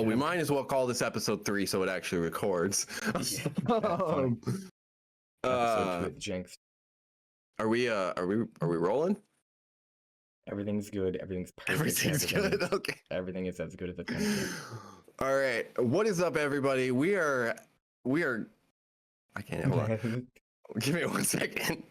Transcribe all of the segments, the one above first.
we might as well call this episode 3 so it actually records. Yeah, that's funny. Episode 2 is jinxed. Are we rolling? Everything's good. Everything's perfect. Everything's good. Okay. Everything is as good as it can be. All right. What is up, everybody? We are. I can't. Hold on. Give me 1 second.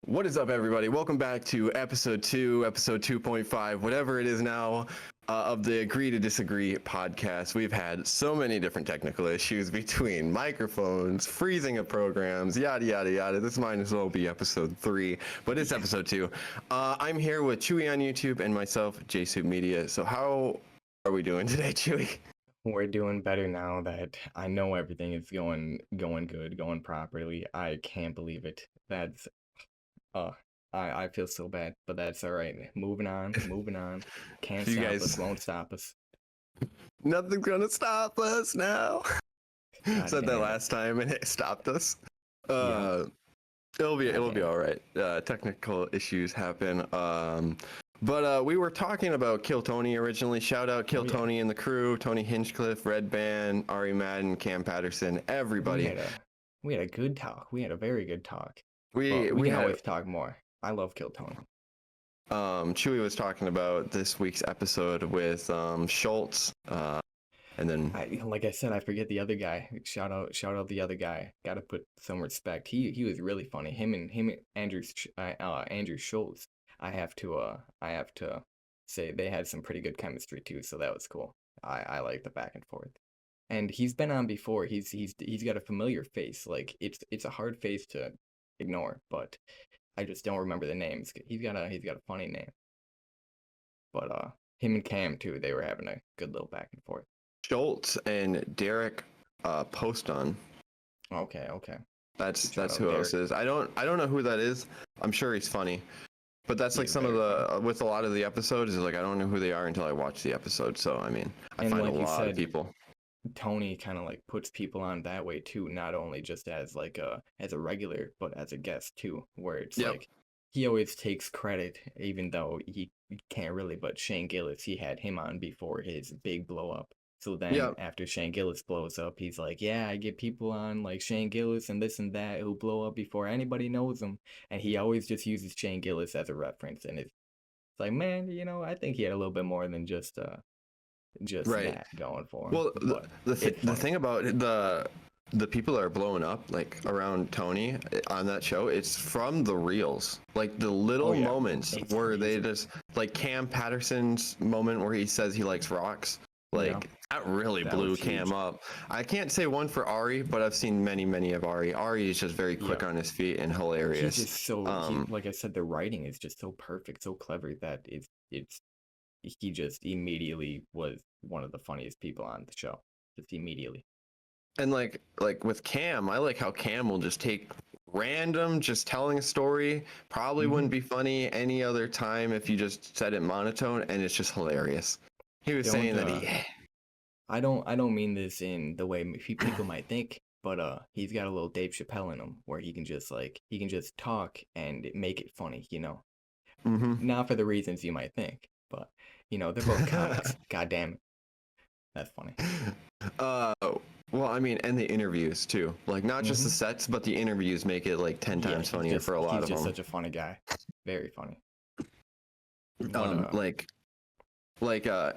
What is up, everybody? Welcome back to episode 2, episode 2.5, whatever it is now, of the Agree to Disagree podcast. We've had so many different technical issues between microphones, freezing of programs, yada, yada, yada. This might as well be episode 3, but it's episode 2. I'm here with Chewy on YouTube and myself, JSoup Media. So how are we doing today, Chewy? We're doing better now that I know everything is going good, going properly. I can't believe it. That's I feel so bad, but that's all right. Moving on. Can't stop us, won't stop us. Nothing's gonna stop us now. Said that last time and it stopped us. It'll be all right. Technical issues happen. But we were talking about Kill Tony originally. Shout out Kill Tony and the crew, Tony Hinchcliffe, Red Band, Ari Madden, Cam Patterson, everybody. We had a good talk. We had a very good talk. We can always talk more. I love Kill Tony. Chewy was talking about this week's episode with Schultz, and then like I said, I forget the other guy. Shout out the other guy. Got to put some respect. He was really funny. Him and Andrew Schultz. I have to say they had some pretty good chemistry too. So that was cool. I like the back and forth. And he's been on before. He's got a familiar face. Like it's a hard face to ignore, but I just don't remember the names. He's got a funny name. But him and Cam too, they were having a good little back and forth. Schultz and Derek Poston. Okay. That's who else is. I don't know who that is. I'm sure he's funny. But that's like some of the with a lot of the episodes is like I don't know who they are until I watch the episode. So I mean, I find like a lot of people. Tony kind of like puts people on that way too, not only just as like as a regular, but as a guest too, where it's like he always takes credit, even though he can't really. But Shane Gillis, he had him on before his big blow up. So then after Shane Gillis blows up, he's like, yeah, I get people on like Shane Gillis and this and that who blow up before anybody knows them. And he always just uses Shane Gillis as a reference. And it's like, man, I think he had a little bit more than just that going for him. Well, the thing about the people that are blowing up like around Tony on that show, it's from the reels, like the little moments where they just like Cam Patterson's moment where he says he likes rocks. Like that really blew Cam up. I can't say one for Ari, but I've seen many of Ari. Ari is just very quick on his feet and hilarious. He's just so like I said, the writing is just so perfect, so clever that he just immediately was one of the funniest people on the show. Just immediately. And like with Cam, I like how Cam will just take random, just telling a story. Probably wouldn't be funny any other time if you just said it monotone, and it's just hilarious. He was saying that I don't mean this in the way people might think, but he's got a little Dave Chappelle in him where he can just talk and make it funny, Not for the reasons you might think, but they're both comics. God damn it. That's funny. Well, I mean, and the interviews too. Like not just the sets, but the interviews make it like 10 times funnier for a lot of them. He's just such a funny guy. Very funny.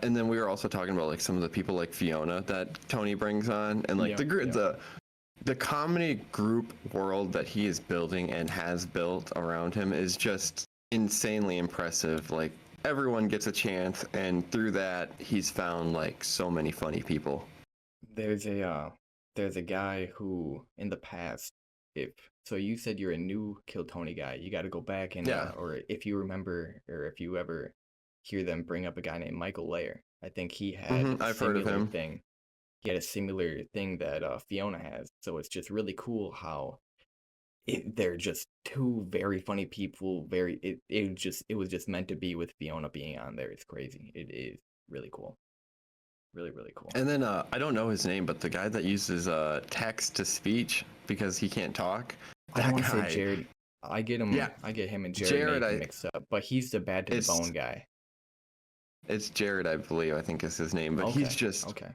And then we were also talking about like some of the people like Fiona that Tony brings on, and like the comedy group world that he is building and has built around him is just insanely impressive. Like everyone gets a chance, and through that he's found like so many funny people. There's a guy who in the past, so you said you're a new Kill Tony guy, you got to go back and or if you remember or if you ever hear them bring up a guy named Michael Lair. I think he had I've heard of him. He had a similar thing that Fiona has. So it's just really cool how they're just two very funny people. It was just meant to be with Fiona being on there. It's crazy. It is really cool. Really, really cool. And then I don't know his name, but the guy that uses text to speech because he can't talk. I want to say Jared. I get him. Yeah. I get him and Jared mixed up, but he's the Bad to the Bone guy. It's Jared, I believe. I think is his name. But he's just, Okay.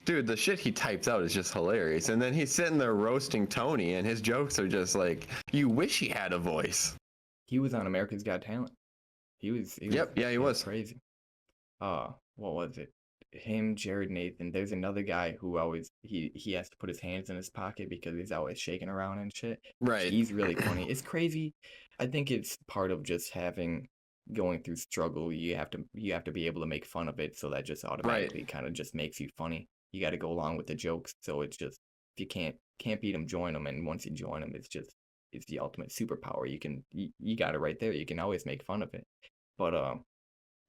dude, the shit he types out is just hilarious. And then he's sitting there roasting Tony, and his jokes are just like, you wish he had a voice. He was on America's Got Talent. Yep, yeah, he was. Crazy. What was it? Him, Jared Nathan. There's another guy who always he has to put his hands in his pocket because he's always shaking around and shit. Right. He's really funny. It's crazy. I think it's part of just going through struggle. You have to be able to make fun of it, so that just automatically kind of just makes you funny. You got to go along with the jokes. So it's just, if you can't beat them, join them. And once you join them, it's the ultimate superpower. You got it right there. You can always make fun of it. But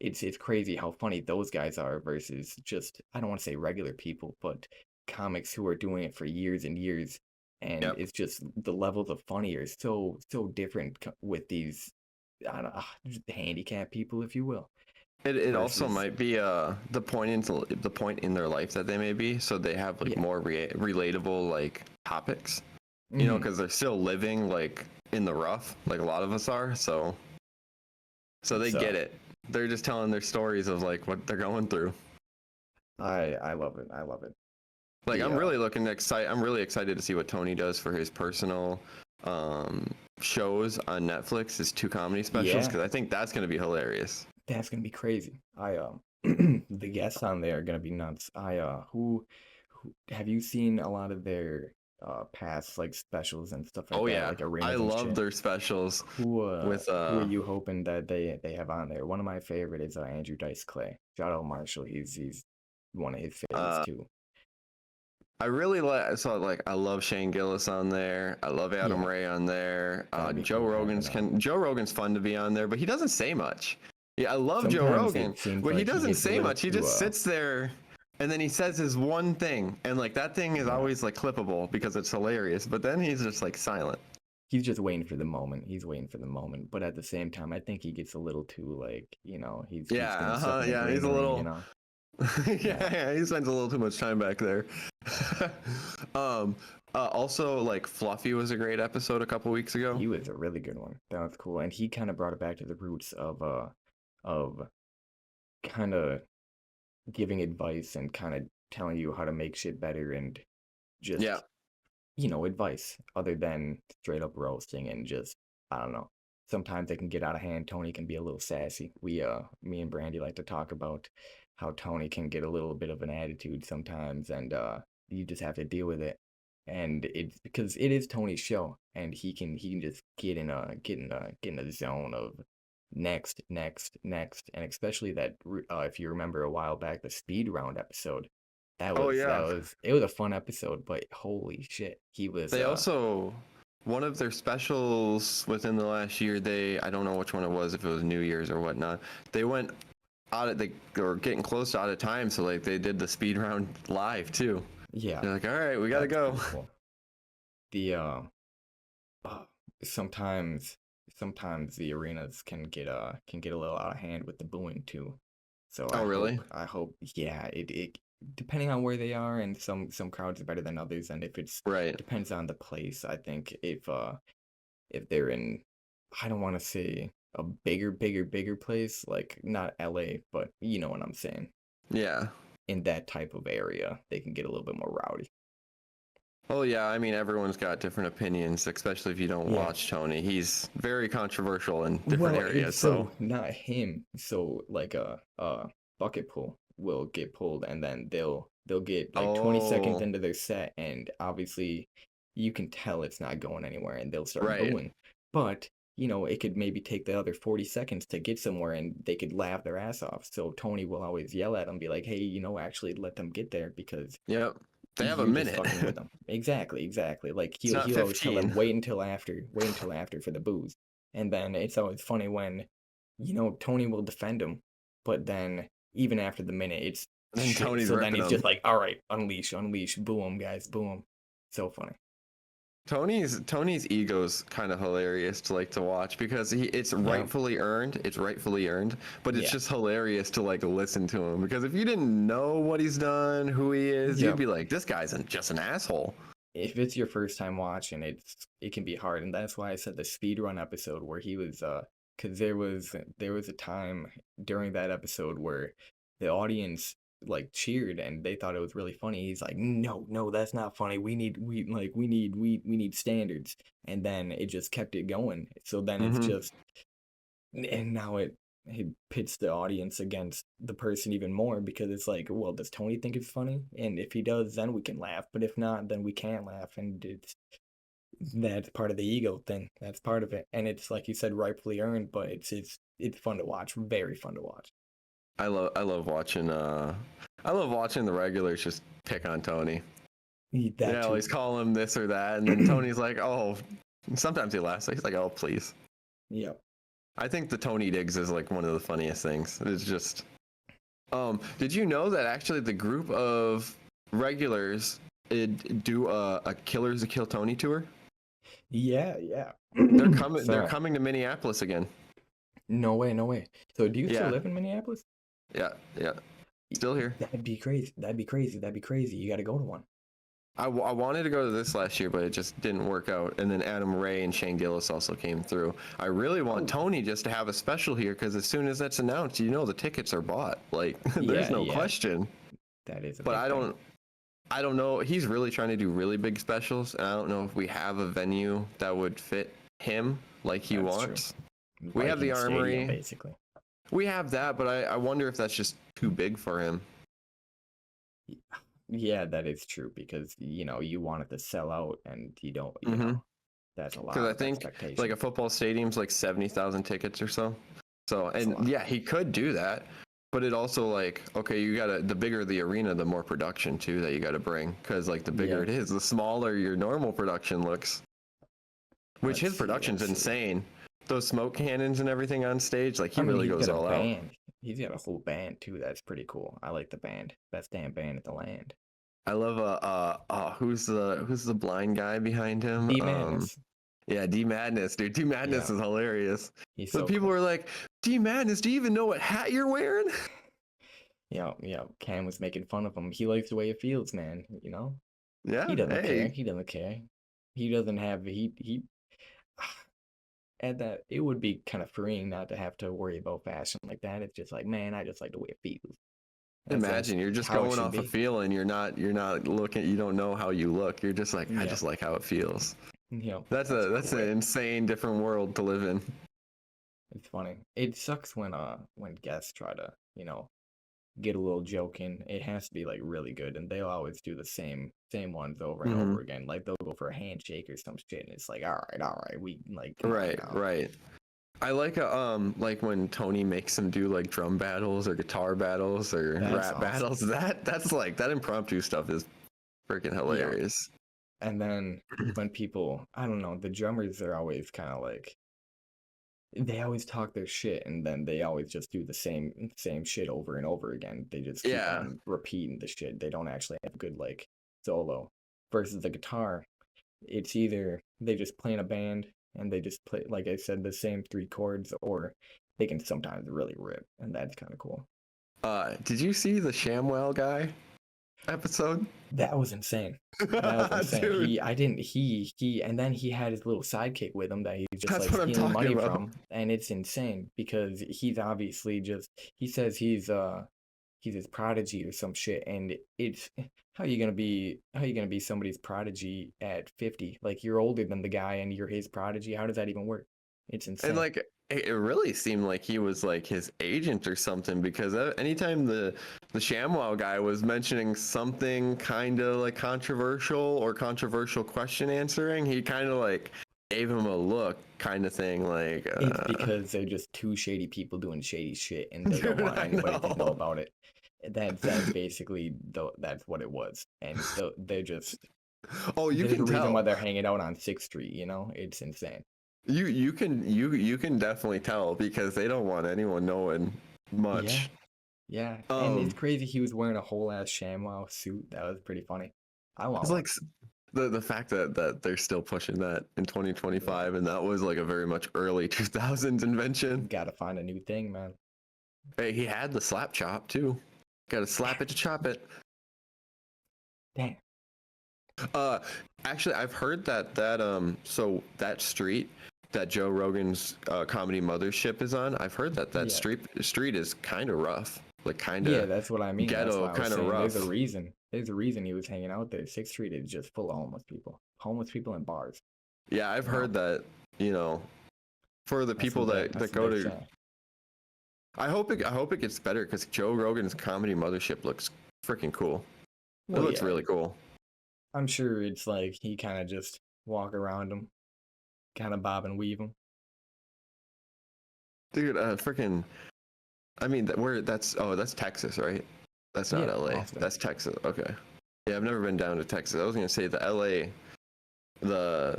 it's crazy how funny those guys are versus just, I don't want to say regular people, but comics who are doing it for years and years. And Yep. it's just the levels of funny are so different with these, I don't know, just handicapped people, if you will. It also might be the point in their life that they may be, so they have like more relatable like topics, you know, because they're still living like in the rough, like a lot of us are. So they get it. They're just telling their stories of like what they're going through. I love it. I love it. Like I'm really excited to see what Tony does for his personal shows on Netflix, his 2 comedy specials, because I think that's gonna be hilarious. That's gonna be crazy. The guests on there are gonna be nuts. Who have you seen a lot of their past like specials and stuff like that? Yeah, like arenas I and love shit? their specials. Who are you hoping that they have on there? One of my favorite is Andrew Dice Clay. Shout out Marshall. He's one of his favorites too. I really I love Shane Gillis on there. I love Adam Ray on there. Joe Rogan's fun to be on there, but he doesn't say much. Yeah, I love Joe Rogan, but he doesn't say much. He just sits there and then he says his one thing, and like that thing is always like clippable because it's hilarious, but then he's just like silent. He's just waiting for the moment. He's waiting for the moment, but at the same time, I think he gets a little too like, he's he's a little, you know. He spends a little too much time back there. Also, like Fluffy was a great episode a couple weeks ago. He was a really good one. That was cool, and he kind of brought it back to the roots of kind of giving advice and kind of telling you how to make shit better and just advice other than straight up roasting and just, I don't know. Sometimes they can get out of hand. Tony can be a little sassy. Me and Brandy like to talk about how Tony can get a little bit of an attitude sometimes, and you just have to deal with it. And it's because it is Tony's show, and he can just get in a zone of next, and especially that if you remember a while back, the speed round episode. It was a fun episode, but holy shit, he was. They also, one of their specials within the last year, I don't know which one it was, if it was New Year's or whatnot, they went they were getting close to out of time, so like they did the speed round live too. Yeah, they're like, all right, we gotta go. Cool. The sometimes the arenas can get a little out of hand with the booing too. So I hope it depending on where they are, and some crowds are better than others, and if it's depends on the place. I think if they're in, I don't want to say a bigger place, like not LA, but you know what I'm saying. Yeah. In that type of area, they can get a little bit more rowdy. Oh yeah, I mean everyone's got different opinions, especially if you don't watch Tony. He's very controversial in different areas. So not him. So like a bucket pull will get pulled, and then they'll get like 20 seconds into their set, and obviously you can tell it's not going anywhere, and they'll start booing. But it could maybe take the other 40 seconds to get somewhere, and they could laugh their ass off. So Tony will always yell at them, be like, hey, actually let them get there, because they have a minute. Just fucking with them. Exactly. Like he'll always tell them, wait until after for the booze. And then it's always funny when, Tony will defend him, but then even after the minute, it's then Tony's then he's just like, all right, unleash, boo him, guys, boo him. So funny. Tony's ego's kind of hilarious to watch, because it's rightfully earned, but it's just hilarious to listen to him, because if you didn't know what he's done, who he is, you'd be like, this guy's just an asshole. If it's your first time watching, it can be hard, and that's why I said the speedrun episode where he was because there was a time during that episode where the audience like cheered and they thought it was really funny. He's like, no, that's not funny. We need standards. And then it just kept it going. So then it's just, and now it pits the audience against the person even more because it's like, well, does Tony think it's funny? And if he does, then we can laugh. But if not, then we can't laugh. And that's part of the ego thing. That's part of it. And it's like you said, rightfully earned, but it's fun to watch. Very fun to watch. I love watching the regulars just pick on Tony. Always call him this or that, and then Tony's like, oh, sometimes he laughs. He's like, oh, please. Yep. I think the Tony digs is like one of the funniest things. It's just, did you know that actually the group of regulars do a Killers to Kill Tony tour? Yeah. They're coming. They're coming to Minneapolis again. No way. So do you still live in Minneapolis? Yeah. Still here. That'd be crazy. You got to go to one. I wanted to go to this last year, but it just didn't work out. And then Adam Ray and Shane Gillis also came through. I really want Tony just to have a special here because as soon as that's announced, the tickets are bought. Like there's no question. That is. But I don't know. He's really trying to do really big specials, and I don't know if we have a venue that would fit him like he wants. True. We have the Armory, Stadium, basically. We have that, but I wonder if that's just too big for him. Yeah, that is true because you want it to sell out, and you don't. You know, that's a lot. Because I think like a football stadium's like 70,000 tickets or so. So and yeah, he could do that, but it also like the bigger the arena, the more production too that you got to bring. Because like the bigger it is, the smaller your normal production looks. Which his production's insane. Those smoke cannons and everything on stage, like he really goes all out. He's got a whole band too. That's pretty cool. I like the band. Best damn band at the land. I love who's the blind guy behind him? D Madness. Yeah, D Madness, dude. D Madness is hilarious. So people were like, D Madness, do you even know what hat you're wearing? Yeah. Cam was making fun of him. He likes the way it feels, man. Yeah. He doesn't care. He doesn't have he. And that it would be kind of freeing not to have to worry about fashion like that. It's just like, man, I just like the way it feels. Imagine you're just going off a feeling. You're not looking. You don't know how you look. You're just like, I just like how it feels. That's an insane different world to live in. It's funny. It sucks when guests try to get a little joke in. It has to be like really good, and they'll always do the same ones over and over again. Like they'll go for a handshake or some shit, and it's like, all right, we like right. I like like when Tony makes them do like drum battles or guitar battles or rap battles. That's like that impromptu stuff is freaking hilarious. Yeah. And then when people, I don't know, the drummers are always kind of like, they always talk their shit, and then they always just do the same shit over and over again. They just keep on repeating the shit. They don't actually have good like solo. Versus the guitar, it's either they just play in a band and they just play, like I said, the same 3 chords, or they can sometimes really rip, and that's kind of cool. Did you see the ShamWow guy episode? That was insane. He and then he had his little sidekick with him that he's just like stealing money from, and it's insane because he's obviously he says he's his prodigy or some shit, and it's how you gonna be somebody's prodigy at 50? Like you're older than the guy and you're his prodigy. How does that even work? It's insane. And like it really seemed like he was like his agent or something, because anytime the ShamWow guy was mentioning something kind of like controversial question answering, he kind of like gave him a look kind of thing. Like it's because they're just 2 shady people doing shady shit, and they don't want anybody to know about it. That's basically that's what it was, and they're just you can the reason tell why they're hanging out on 6th Street. It's insane. You can definitely tell because they don't want anyone knowing much. Yeah. And it's crazy. He was wearing a whole ass ShamWow suit. That was pretty funny. It's like the fact that they're still pushing that in 2025, and that was like a very much early 2000s invention. Gotta find a new thing, man. Hey, he had the slap chop too. Gotta slap it to chop it. Damn. Actually, I've heard so that street that Joe Rogan's comedy mothership is on, I've heard that street is kind of rough. like kind Yeah, of that's what I mean. That's ghetto, why I was kind of saying rough. there's a reason he was hanging out there. 6th Street is just full of homeless people in bars. Yeah, I've You know, heard that, you know, for the people that that's what go they to. say. I hope it gets better because Joe Rogan's comedy mothership looks freaking cool. It Well, looks yeah, really cool. I'm sure it's like he kind of just walk around them, kind of bob and weave them. Dude, freaking. I mean, that's Texas, right? That's not Yeah, LA. Austin. That's Texas. Okay. Yeah, I've never been down to Texas. I was gonna say the LA, the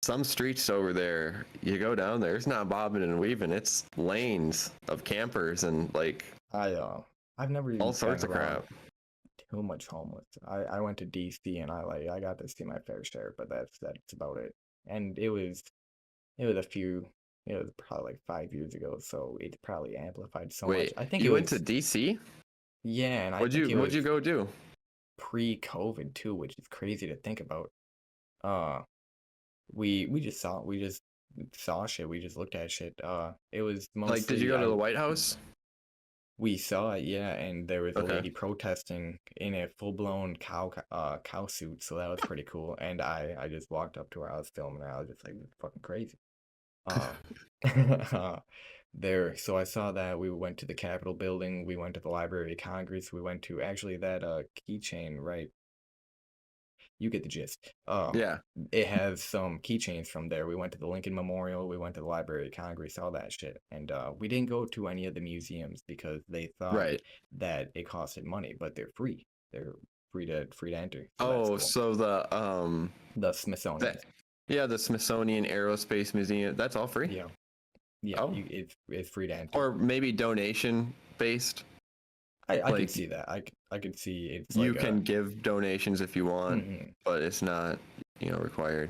some streets over there. You go down there, it's not bobbing and weaving. It's lanes of campers and like I've never all even been sorts of around crap. too much homeless. I went to DC and I got to see my fair share, but that's about it. And it was a few it was probably like 5 years ago, so it's probably amplified so much. Wait, I think it you went to was DC? yeah, and I think it What'd was you go do? pre-COVID too, which is crazy to think about. Uh, we just saw shit. We just looked at shit. It was Like, did you mostly go to I the White House? we saw it, yeah, and there was a Okay. lady protesting in a full-blown cow suit, so that was pretty cool. And I just walked up to her. I was filming her. I was just like, "This is fucking crazy." Uh, there. So I saw that. We went to the Capitol building. We went to the Library of Congress. We went to actually that keychain, right? You get the gist. Yeah. It has some keychains from there. We went to the Lincoln Memorial. We went to the Library of Congress, all that shit. And we didn't go to any of the museums because they thought Right. that it costed money, but they're free. They're free to enter. So that's Oh, cool. so The Smithsonian. yeah, the Smithsonian Aerospace Museum, that's all free? Yeah. Yeah, Oh. it's free to enter. Or maybe donation based. I could Like see that. I could see it's you like can give donations if you want, mhm. but it's not, required.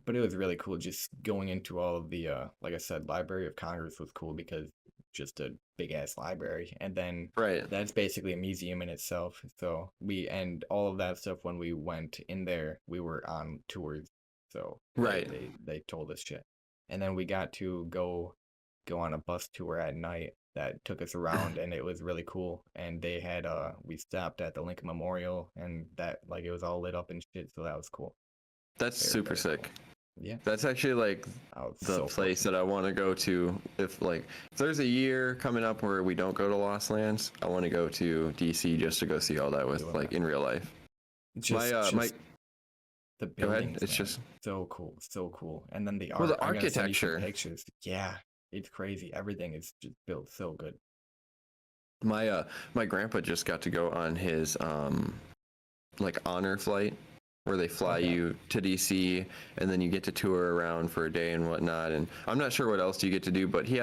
But it was really cool just going into all of the like I said, Library of Congress was cool because just a big ass library, and then Right. that's basically a museum in itself. So we and all of that stuff when we went in there, we were on tours, so Right. they told us shit, and then we got to go on a bus tour at night that took us around, and it was really cool. And they had we stopped at the Lincoln Memorial, and that like it was all lit up and shit, so that was cool. That's Very, super very sick. cool. Yeah, That's actually like I was the so place fortunate. that I want to go to if there's a year coming up where we don't go to Lost Lands, I want to go to DC just to go see all that with Doing like that. in real life. My Just the go ahead. buildings, It's man. just So cool, so cool. And then the well art. the I'm gonna send you some architecture. pictures. Yeah, it's crazy. Everything is just built so good. My grandpa just got to go on his like honor flight where they fly Okay. you to DC and then you get to tour around for a day and whatnot. And I'm not sure what else you get to do, but they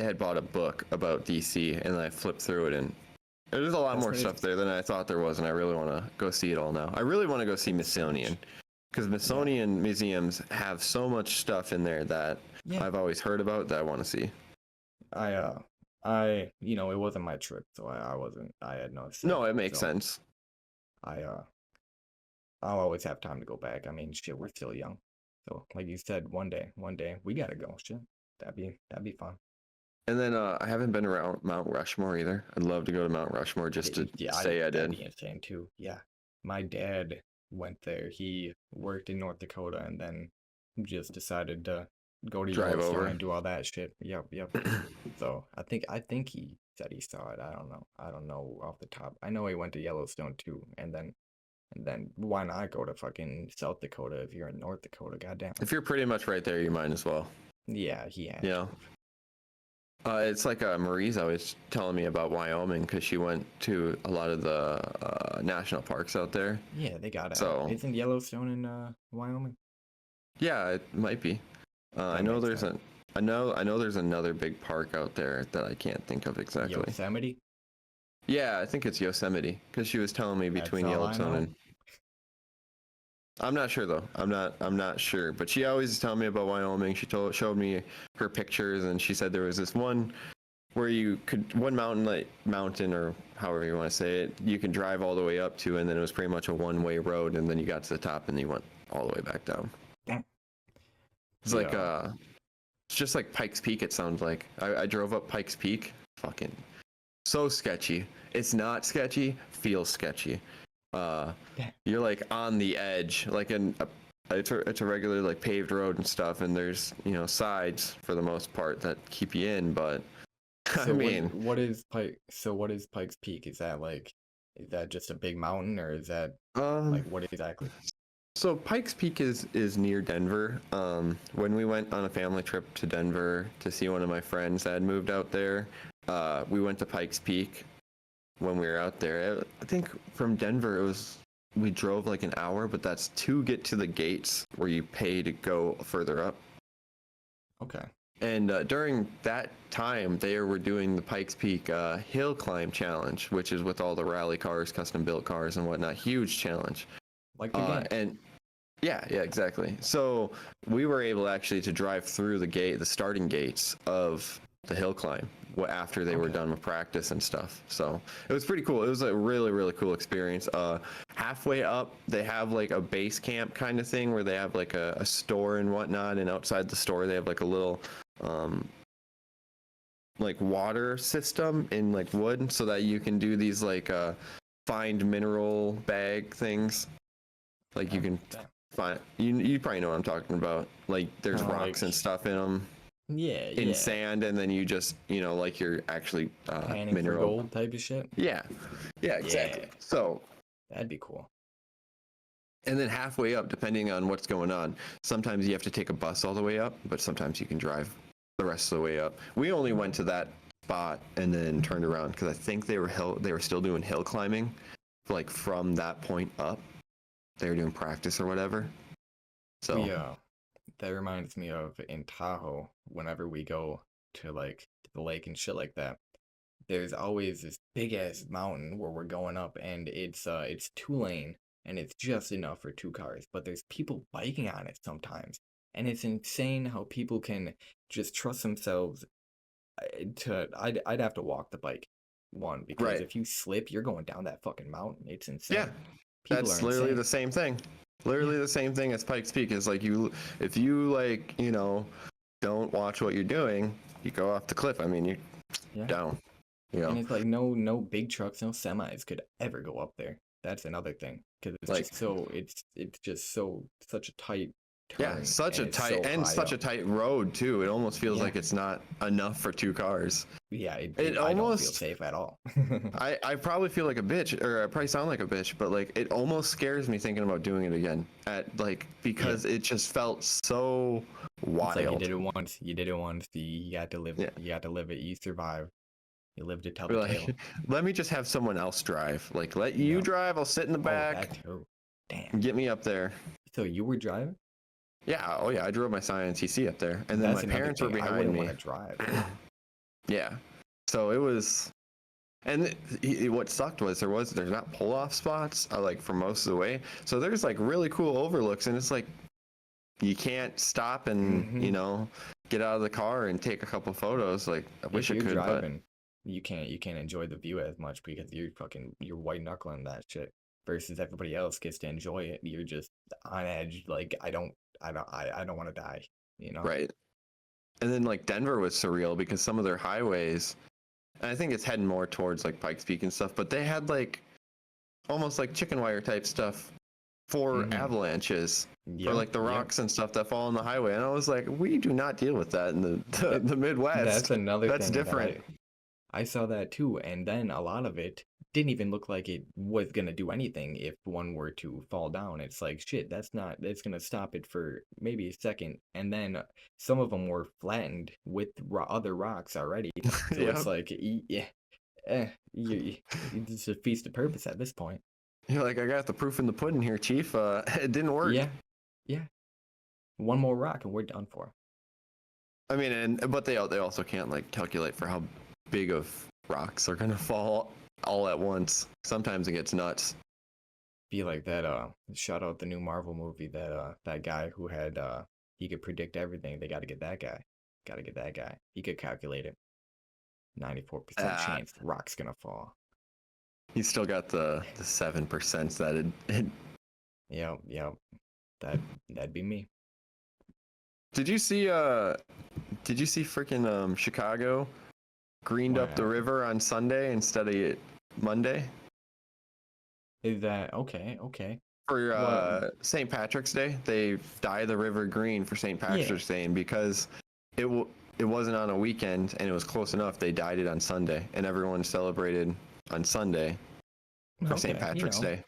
had bought a book about DC and I flipped through it and there's a lot That's more crazy. stuff there than I thought there was, and I really want to go see it all now. I really want to go see Smithsonian because Yeah. Smithsonian museums have so much stuff in there that Yeah. I've always heard about that I want to see. It wasn't my trip, so I wasn't. I had no say. No, it makes So sense. I I'll always have time to go back. I mean, shit, we're still young. So like you said, one day we gotta go. Shit, that'd be fun. And then I haven't been around Mount Rushmore either. I'd love to go to Mount Rushmore just to Yeah, say I that'd did. be insane too. Yeah, my dad went there. He worked in North Dakota and then just decided to go to Drive Yellowstone over. and do all that shit. Yep. So I think he said he saw it. I don't know. I don't know off the top. I know he went to Yellowstone too, and then why not go to fucking South Dakota if you're in North Dakota? Goddamn. If you're pretty much right there, you might as well. Yeah, he had. Yeah. It's like Marie's always telling me about Wyoming because she went to a lot of the national parks out there. Yeah, they got it. So Isn't Yellowstone in Wyoming? yeah, it might be. I That know makes there's sense. I know there's another big park out there that I can't think of exactly. Yosemite? Yeah, I think it's Yosemite because she was telling me That's between all I Yellowstone know. and I'm not sure though. I'm not sure. But she always is telling me about Wyoming. Showed me her pictures and she said there was this one where you could one mountain or however you want to say it, you can drive all the way up to and then it was pretty much a one-way road and then you got to the top and you went all the way back down. Damn. It's like Yeah. it's just like Pikes Peak it sounds like. I drove up Pikes Peak. Fucking so sketchy. It's not sketchy, feels sketchy. You're like on the edge, like it's a regular like paved road and stuff, and there's sides for the most part that keep you in, but So I mean, what is Pike? So what is Pike's Peak? Is that just a big mountain, or is that um, like what exactly? so Pikes Peak is near Denver. When we went on a family trip to Denver to see one of my friends that had moved out there, we went to Pikes Peak when we were out there. I think from Denver we drove like an hour, but that's to get to the gates where you pay to go further up. Okay. And during that time, they were doing the Pikes Peak Hill Climb Challenge, which is with all the rally cars, custom built cars, and whatnot. Huge challenge. Like the game. And yeah, exactly. So we were able actually to drive through the starting gates of the hill climb after they were done with practice and stuff. So it was pretty cool. It was a really, really cool experience. Halfway up, they have like a base camp kind of thing where they have like a store and whatnot. And outside the store, they have like a little like water system in like wood so that you can do these like find mineral bag things. Like you can find, you probably know what I'm talking about. Like there's rocks and stuff in them. Yeah, In sand, and then you just like you're actually panning mineral for gold type of shit. Yeah, exactly. Yeah. So That'd be cool. and then halfway up, depending on what's going on, sometimes you have to take a bus all the way up, but sometimes you can drive the rest of the way up. We only went to that spot and then turned around because I think they were still doing hill climbing, like from that point up. They were doing practice or whatever. So that reminds me of in Tahoe, whenever we go to like the lake and shit like that, there's always this big ass mountain where we're going up, and it's 2 lane, and it's just enough for 2 cars, but there's people biking on it sometimes, and it's insane how people can just trust themselves I'd have to walk the bike because if you slip, you're going down that fucking mountain. It's insane. Yeah, People that's are literally insane. the same thing. Literally the same thing as Pikes Peak is like if you like don't watch what you're doing, you go off the cliff. I mean, you're down. And it's like no big trucks, no semis could ever go up there. That's another thing because it's like, just such a tight turn. Such a tight such a tight road too. It almost feels like it's not enough for 2 cars. Yeah, it almost I don't feel safe at all. I probably feel like a bitch, or I probably sound like a bitch, but like it almost scares me thinking about doing it again because it just felt so wild. It's like you did it once. You got to live it. You got to live it. You survive. You live to tell the tale. Let me just have someone else drive. Like let you drive. I'll sit in the back. That too. Damn. Get me up there. So you were driving? Yeah. Oh yeah. I drove my Science TC up there, and then my parents were behind me. I wouldn't want to drive. Yeah. So it was, and what sucked was there's not pull off spots like for most of the way. So there's like really cool overlooks, and it's like you can't stop and get out of the car and take a couple photos. Like I wish I could, driving, but you can't enjoy the view as much because you're white knuckling that shit. Versus everybody else gets to enjoy it. You're just on edge. Like I don't want to die. Right. And then like Denver was surreal because some of their highways, and I think it's heading more towards like Pikes Peak and stuff, but they had like almost like chicken wire type stuff for avalanches, for like the rocks and stuff that fall on the highway. And I was like, we do not deal with that in the Midwest. That's another thing. That's different. I saw that too, and then a lot of it didn't even look like it was gonna do anything if one were to fall down. It's like shit. That's gonna stop it for maybe a second, and then some of them were flattened with other rocks already. So it's like, it's a feast of purpose at this point. You're like, I got the proof in the pudding here, Chief. It didn't work. Yeah. One more rock and we're done for. I mean, but they also can't like calculate for how big of rocks are gonna fall all at once. Sometimes it gets nuts. Be like that. Shout out the new Marvel movie that guy who had he could predict everything. They got to get that guy. He could calculate it. 94% chance the rock's gonna fall. He's still got the 7% that it. Yep. That'd be me. Did you see freaking Chicago? greened What up the happened? river on Sunday instead of Monday Is that okay? Okay. for What? St. Patrick's Day. They dye the river green for St. Yeah. Patrick's Day, and because it it wasn't on a weekend and it was close enough, they dyed it on Sunday, and everyone celebrated on Sunday for St. Okay. Patrick's Day.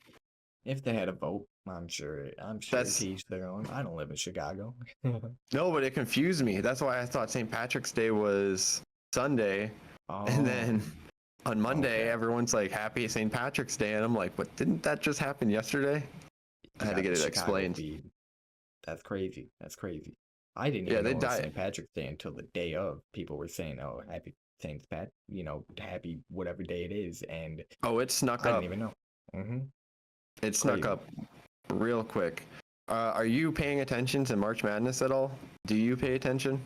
If they had a vote, I'm sure to That's each their own. I don't live in Chicago. no, but it confused me. That's why I thought St. Patrick's Day was Sunday, and Oh, then on Monday okay. everyone's like happy St. Patrick's Day, and I'm like, but didn't that just happen yesterday? I You had to got get the it Chicago explained. feed. That's crazy. That's crazy. I didn't Yeah, even they know it was dye it. St. Patrick's Day until the day of. People were saying, "Oh, happy St. Pat, happy whatever day it is," and Oh, it snuck I didn't up. even know. Mm-hmm. It snuck Crazy. up real quick. Are you paying attention to March Madness at all? Do you pay attention?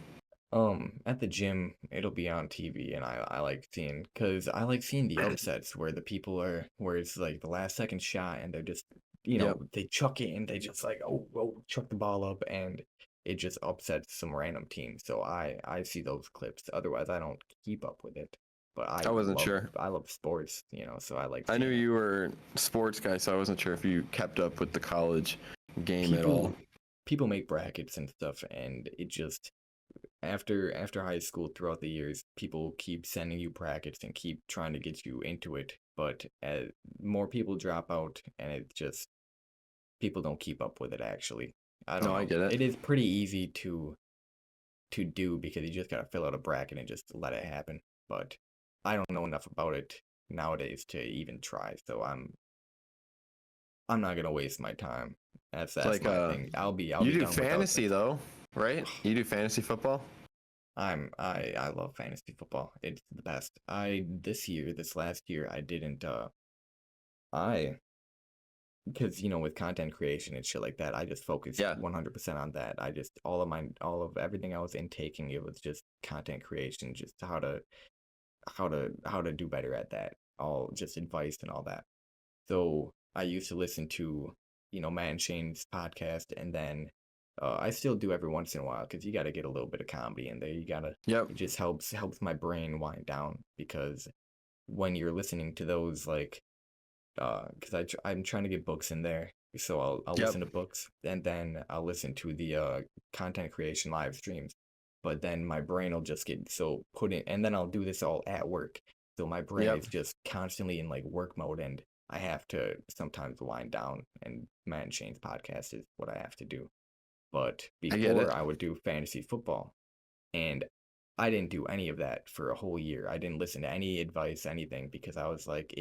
At the gym, it'll be on TV, and I like seeing, cause I like seeing the upsets where the people are, where it's like the last second shot, and they're just, Yep. they chuck it, and they just like, oh, chuck the ball up, and it just upsets some random team. So I see those clips. Otherwise, I don't keep up with it. But I wasn't sure. I love sports, so I like I knew seeing it. you were a sports guy, so I wasn't sure if you kept up with the college game at all. People make brackets and stuff, and it just after high school, throughout the years, people keep sending you brackets and keep trying to get you into it, but as more people drop out, and it just people don't keep up with it. Actually, I don't No, I know, get it. it is pretty easy to do because you just gotta fill out a bracket and just let it happen, but I don't know enough about it nowadays to even try, so I'm not gonna waste my time. It's That's like my thing. I'll you be do done without fantasy them. though, right? You do fantasy football? I love fantasy football. It's the best. This last year I didn't I because with content creation and shit like that, I just focused Yeah. 100% on that. I just all of everything I was intaking, it was just content creation, just how to do better at that. All just advice and all that. So I used to listen to, Matt and Shane's podcast, and then I still do every once in a while because you got to get a little bit of comedy in there. Yep. It just helps my brain wind down because when you're listening to those, like, because I'm trying to get books in there, so I'll Yep. listen to books, and then I'll listen to the content creation live streams, but then my brain will just get so put in, and then I'll do this all at work, so my brain Yep. is just constantly in like work mode, and I have to sometimes wind down, and Matt and Shane's podcast is what I have to do. But I get before it. I would do fantasy football, and I didn't do any of that for a whole year. I didn't listen to any advice, anything, because I was like,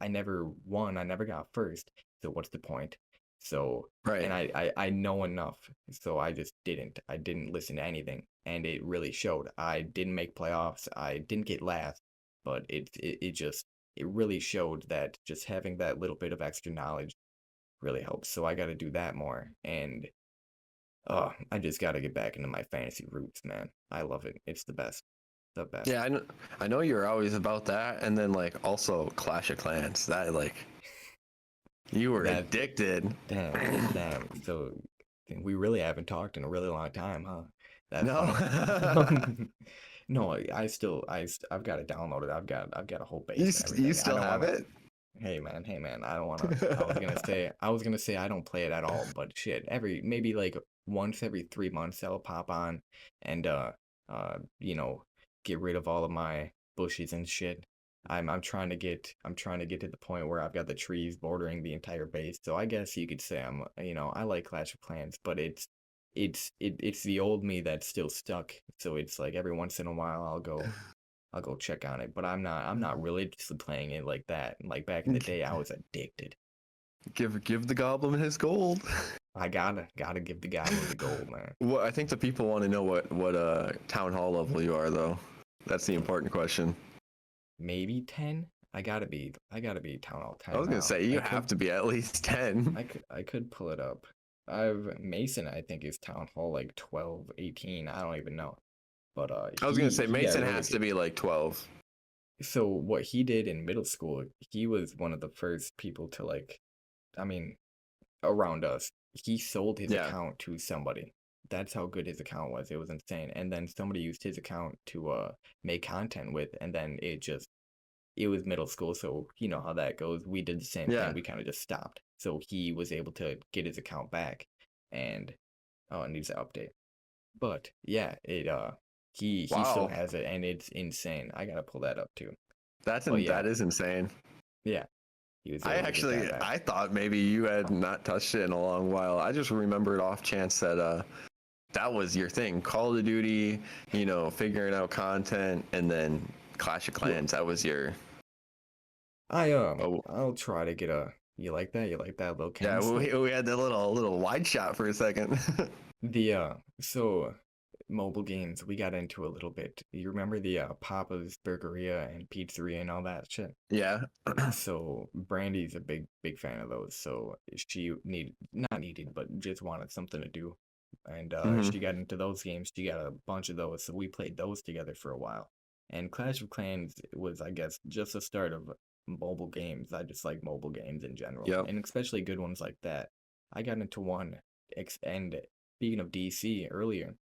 I never won. I never got first. So what's the point? So, Right. and I know enough. So I just didn't. I didn't listen to anything. And it really showed. I didn't make playoffs. I didn't get last, but it really showed that just having that little bit of extra knowledge really helps. So I got to do that more. And I just got to get back into my fantasy roots, man. I love it. It's the best. The best. Yeah, I know you're always about that, and then like also Clash of Clans. That like you were That addicted. damn. So we really haven't talked in a really long time, huh? That's No. funny. No, I've got it downloaded. I've got a whole base and You everything. I still don't have wanna. it? Hey man. I don't wanna. I was gonna say I don't play it at all, but shit, maybe like once every 3 months I'll pop on and uh you know get rid of all of my bushes and shit. I'm trying to get to the point where I've got the trees bordering the entire base. So I guess you could say I like Clash of Clans, but it's the old me that's still stuck. So it's like every once in a while I'll go check on it, but I'm not religiously playing it like that. Like back in the day, I was addicted. Give the goblin his gold. I gotta give the goblin the gold, man. Well, I think the people want to know what town hall level you are though. That's the important question. Maybe 10. I gotta be town hall I 10 was gonna now. say you have to be at least 10. I could pull it up. I've Mason, I think, is town hall like 12, 18. I don't even know. But I was gonna he say he got Mason really has to good. be like 12. So what he did in middle school, he was one of the first people to, like, I mean, around us. He sold his Yeah. account to somebody. that's how good his account was. It was insane. And then somebody used his account to make content with, and then it was middle school, so you know how that goes. We did the same thing. Yeah. We kind of just stopped. So he was able to get his account back, and oh, it needs an update. But yeah, he still Wow. has it, and it's insane. I gotta pull that up too. That is insane. Yeah, he was I able to get actually that back. I thought maybe you had not touched it in a long while. I just remembered off chance that that was your thing. Call of Duty, figuring out content, and then Clash of Clans. That was your oh I'll try to get a. You like that? You like that little yeah. camera stuff? We had that little wide shot for a second. So mobile games we got into a little bit. You remember the Papa's Burgeria and Pizzeria and all that shit? Yeah. So Brandy's a big fan of those. So she not needed, but just wanted something to do. And Hmm. she got into those games. She got a bunch of those. So we played those together for a while. And Clash of Clans was, I guess, just the start of mobile games. I just like mobile games in general, Yep. and especially good ones like that. I got into one. And speaking of DC earlier,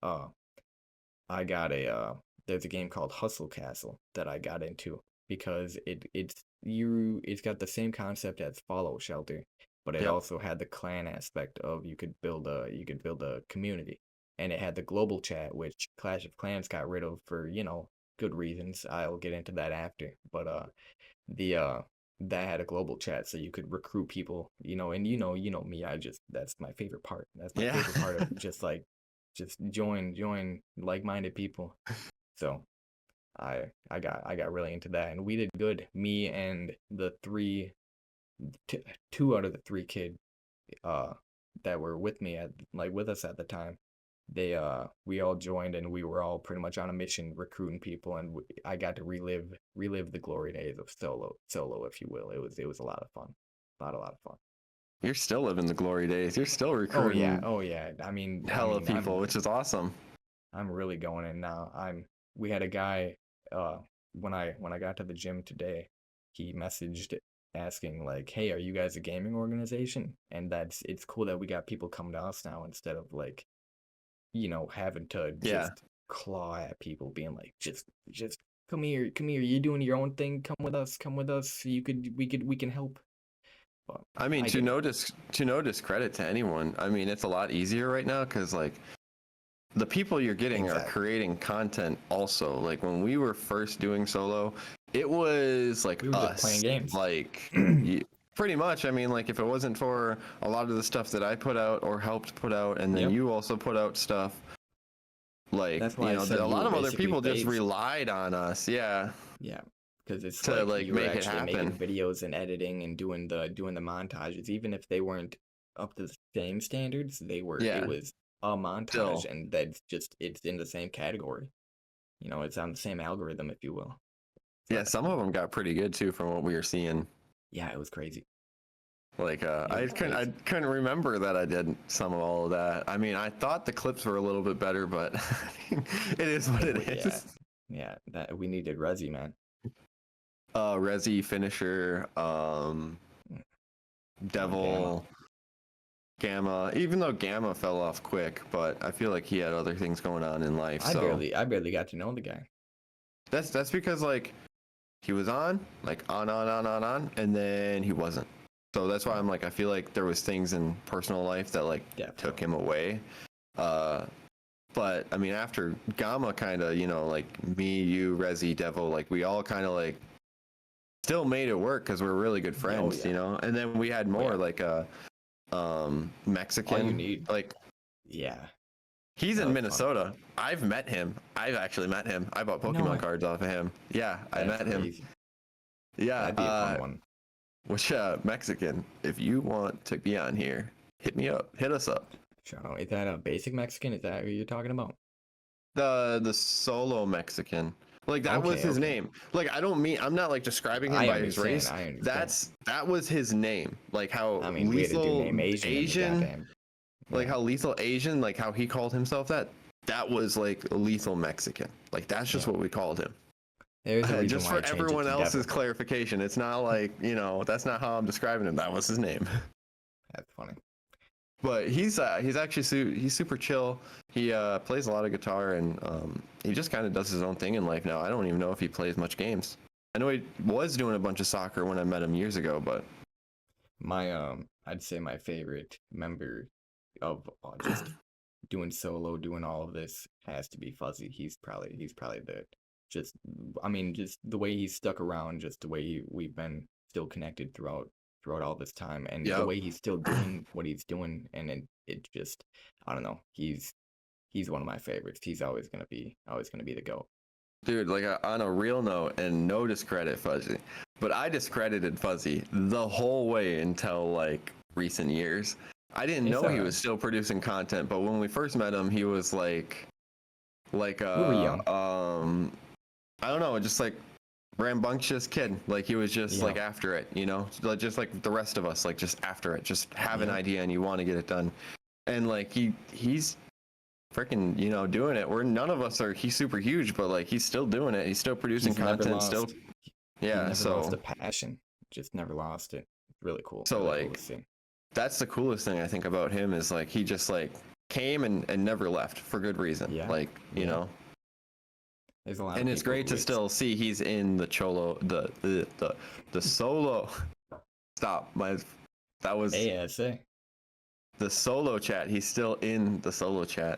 uh, I got there's a game called Hustle Castle that I got into because it's got the same concept as Fallout Shelter, but it Yep. also had the clan aspect of you could build a community, and it had the global chat, which Clash of Clans got rid of for good reasons. I'll get into that after, but the that had a global chat, so you could recruit people, and me, that's my favorite part. That's my Yeah. favorite part of just join like-minded people. So I got really into that, and we did good. Me and the two out of the three kid uh that were with me with us at the time, we all joined, and we were all pretty much on a mission recruiting people, and I got to relive the glory days of solo, if you will. It was a lot of fun, a lot of fun. You're still living the glory days. You're still Oh yeah, recruiting oh yeah. hella people, which is awesome. I'm really going in now. We had a guy when I got to the gym today, he messaged asking like, "Hey, are you guys a gaming organization?" And it's cool that we got people coming to us now instead of like, having to Yeah. just claw at people being like, just come here, you're doing your own thing, come with us. We can help. But I mean, I to get it. no discredit to anyone. I mean, it's a lot easier right now because like the people you're getting are Exactly. creating content also. Like when we were first doing solo, it was like We were just us, playing games. like pretty much. I mean, like if it wasn't for a lot of the stuff that I put out or helped put out, and then Yep. you also put out stuff, like That's why I said a you lot were of other basically people just phased. relied on us. Yeah, Yeah, because it's to like like you were make it actually making happen. videos and editing and doing the montages, even if they weren't up to the same standards. It Yeah, was a montage, still. and it's in the same category. It's on the same algorithm, if you will. Yeah, But some of them got pretty good too from what we were seeing. yeah, it was crazy. Like It was I crazy. couldn't remember that I did some of all of that. I mean, I thought the clips were a little bit better, but it is what it Yeah, is. yeah. That we needed Resi, man. Resi finisher, Mm, Gamma. Devil, Gamma. Even though Gamma fell off quick, but I feel like he had other things going on in life. So I barely got to know the guy. that's because like he was on, like on, and then he wasn't. So that's why I'm like I feel like there was things in personal life that like took Definitely. him away. Uh, but I mean after Gamma kind of like me, you, Resi, Devil, like we all kind of like still made it work because we're really good Oh friends, yeah. and then we had Oh more yeah. like All you Mexican, need. like Yeah. he's That in was fun. Minnesota. I've actually met him. I bought No Pokemon way. cards off of him. Yeah, I That's met him. crazy. Yeah, That'd be a fun one. which Mexican, if you want to be on here, hit me up. Hit us up. Shout out. Is that a basic Mexican? Is that who you're talking about? The solo Mexican. Like that was Okay, his okay. name. Like I'm not like describing him I by his understand. race. I understand. That was his name. Like how I mean, we had a dude lethal named Asian in the Asian, goddamn. like Yeah. how lethal Asian, like how he called himself that was like lethal Mexican. Like that's just Yeah. what we called him. There's a reason Just why I for changed it everyone to else's Devil. clarification, it's not like that's not how I'm describing him. That was his name. That's funny. But he's actually he's super chill. He plays a lot of guitar, and he just kind of does his own thing in life now. I don't even know if he plays much games. I know he was doing a bunch of soccer when I met him years ago, but My I'd say my favorite member of just doing solo, doing all of this has to be Fuzzy. He's probably the just I mean just the way he's stuck around, just the way we've been still connected throughout all this time, and the yep. way he's still doing what he's doing, and it just I don't know. He's one of my favorites. He's always gonna be the GOAT. Dude, like on a real note, and no discredit Fuzzy, but I discredited Fuzzy the whole way until like recent years. I didn't It's know he was still producing content, but when we first met him, he was like We were young. I don't know, just like rambunctious kid. Like he was just like Yeah. after it, you know, just like the rest of us, like just after it, just have an Yeah. idea and you want to get it done. And like he's freaking, you know, doing it. We're none of us are he's super huge, but like he's still doing it. He's still producing He's never content, still lost. He yeah. never lost So a passion. Just never lost it. Really cool. so Really cool like to see. that's the coolest thing I think about him is like he just like came and never left for good reason. Yeah. Like, you Yeah. know. There's a lot And of it's people great who to still see he's in the cholo the solo stop my that was ASA. the solo chat. He's still in the solo chat.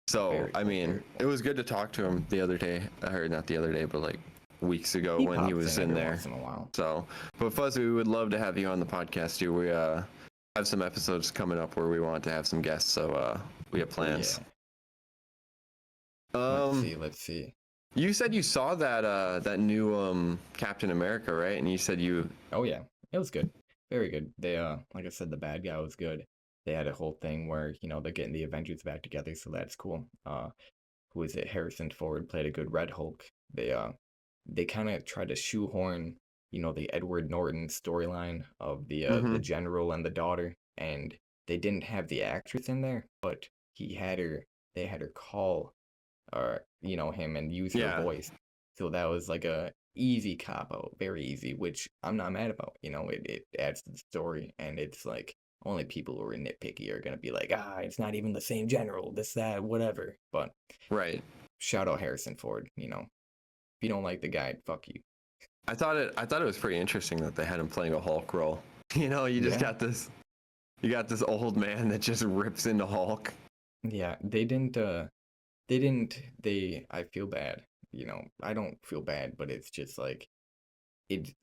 So Very I cool, mean, very it was good to talk to him the other day. I heard not the other day, but like weeks ago He when he pops was in in every there. once in a while. So, but Fuzzy, we would love to have you on the podcast too. We have some episodes coming up where we want to have some guests. So we have plans. Yeah. Let's see. You said you saw that new Captain America, right? And you said you Oh yeah, it was good. Very good. They like I said, the bad guy was good. They had a whole thing where, they're getting the Avengers back together, so that's cool. Who is it? Harrison Ford played a good Red Hulk. They kind of tried to shoehorn, the Edward Norton storyline of the general and the daughter, and they didn't have the actress in there, but they had her call him and use her yeah. voice. So that was like a easy cop out, very easy, which I'm not mad about. It adds to the story, and it's like only people who are nitpicky are gonna be like, it's not even the same general, this, that, whatever. But Right. shout out Harrison Ford. If you don't like the guy, fuck you. I thought it was pretty interesting that they had him playing a Hulk role. You just Yeah. got this old man that just rips into Hulk. Yeah, I feel bad. I don't feel bad, but it's just like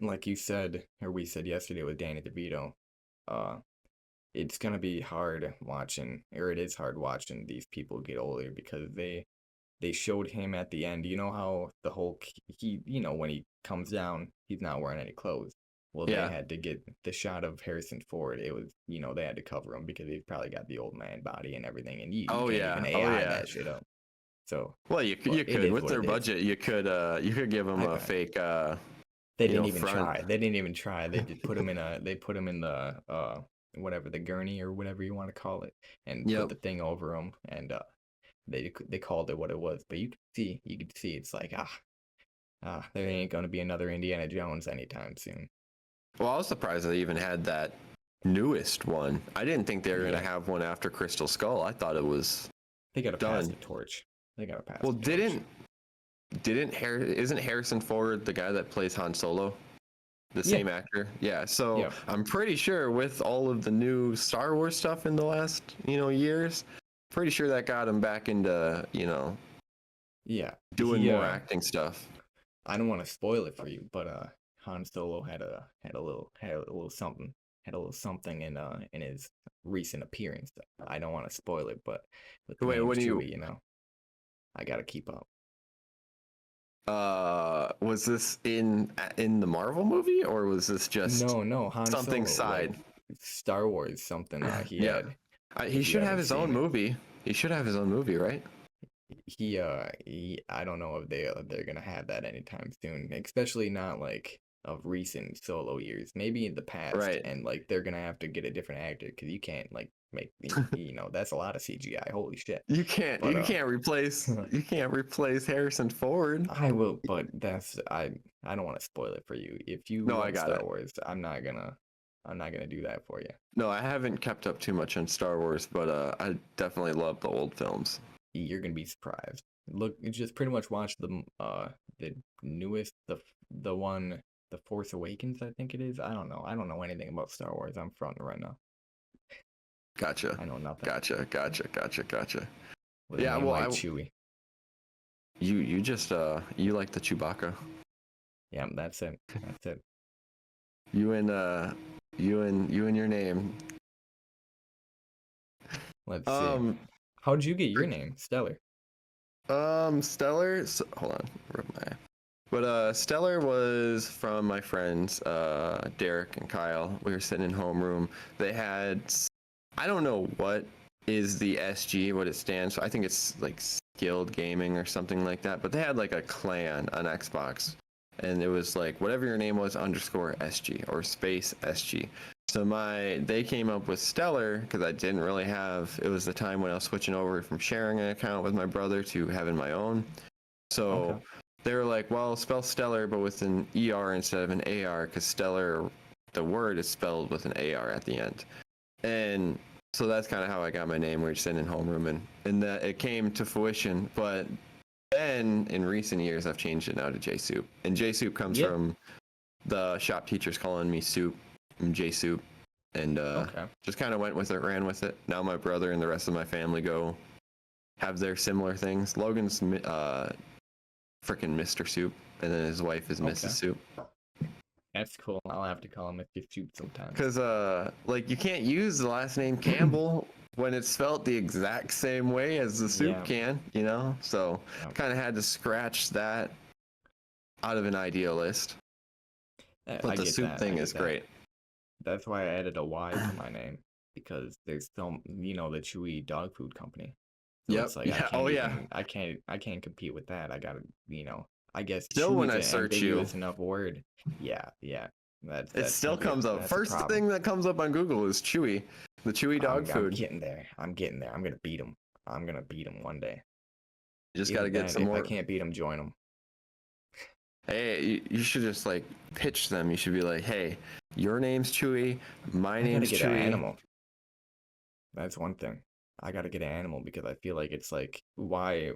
like you said, or we said yesterday with Danny DeVito, uh, it's gonna be hard watching, or it is hard watching these people get older because they showed him at the end. You know how the Hulk, when he comes down, he's not wearing any clothes. Well, Yeah. they had to get the shot of Harrison Ford. It was, they had to cover him because he's probably got the old man body and everything, and you Oh can't yeah. even Oh AI yeah. that shit up. So, Well, you but it could is with what their it is. budget, you could give them I a bet. fake They didn't even front. try. They didn't even try. They just put him in the whatever, the gurney or whatever you want to call it, and Yep. put the thing over him, and they called it what it was. But you could see it's like there ain't gonna be another Indiana Jones anytime soon. Well, I was surprised they even had that newest one. I didn't think they were Yeah. gonna have one after Crystal Skull. I thought it was They gotta pass done. the torch. They gotta pass. Well, the torch. isn't Harrison Ford the guy that plays Han Solo? The same actor? Yeah. So Yeah. I'm pretty sure with all of the new Star Wars stuff in the last, years, pretty sure that got him back into, Yeah. doing more acting stuff. I don't want to spoil it for you, but Han Solo had a little something in his recent appearance. I don't want to spoil it, but with the Wait, name's what do you- Chewie, I gotta keep up. Was this in the Marvel movie or was this just No, Han something Solo, side? like Star Wars, something he Yeah. had. He if you should have haven't his own seen it. movie. He should have his own movie, right? He I don't know if they're gonna have that anytime soon, especially not like of recent Solo years. Maybe in the past, Right. and like they're gonna have to get a different actor because you can't like make that's a lot of CGI. Holy shit! You can't replace Harrison Ford. I will, but I don't want to spoil it for you. If you No, I love got Star it. Wars, I'm not gonna I'm not gonna do that for you. No, I haven't kept up too much on Star Wars, but I definitely love the old films. You're gonna be surprised. Look, you just pretty much watch the newest, the one, the Force Awakens, I think it is. I don't know. I don't know anything about Star Wars. I'm fronting right now. Gotcha. I know nothing. Gotcha. With Yeah, a name well, like Chewie. you just you like the Chewbacca. Yeah, that's it. That's it. You and your name. Let's see. How'd you get your name, Stellar? Stellar. Hold on, rub my. But Stellar was from my friends Derek and Kyle. We were sitting in homeroom. They had, I don't know what is the SG, what it stands for. I think it's like Skilled Gaming or something like that. But they had like a clan on Xbox, and it was like whatever your name was _ SG or space SG. So they came up with Stellar because I didn't really have. It was the time when I was switching over from sharing an account with my brother to having my own. So. Okay. They were like, well, spell Stellar, but with an ER instead of an AR, because Stellar, the word is spelled with an AR at the end. And so that's kind of how I got my name. We were sitting in homeroom, and that it came to fruition. But then in recent years, I've changed it now to J Soup. And J Soup comes from the shop teachers calling me Soup. I'm J Soup. And just kind of went with it, ran with it. Now my brother and the rest of my family have their similar things. Logan's freaking Mr. Soup, and then his wife is Mrs. Soup. That's cool. I'll have to call him Mr. Soup sometime. Because like you can't use the last name Campbell when it's spelled the exact same way as the soup can, you know. So kind of had to scratch that out of an idea list. But the soup thing is great. That's why I added a Y to my name, because there's some, the Chewy dog food company. So it's like I can't compete with that. I gotta, I guess still when I search you, enough word. Yeah. It still comes up. First thing that comes up on Google is Chewy, the Chewy dog food. I'm getting there. I'm gonna beat him. I'm gonna beat him one day. You just gotta get some more. If I can't beat him, join him. Hey, you should just like pitch them. You should be like, hey, your name's Chewy, my name's Chewy. An animal. That's one thing. I gotta get an animal because I feel like it's like why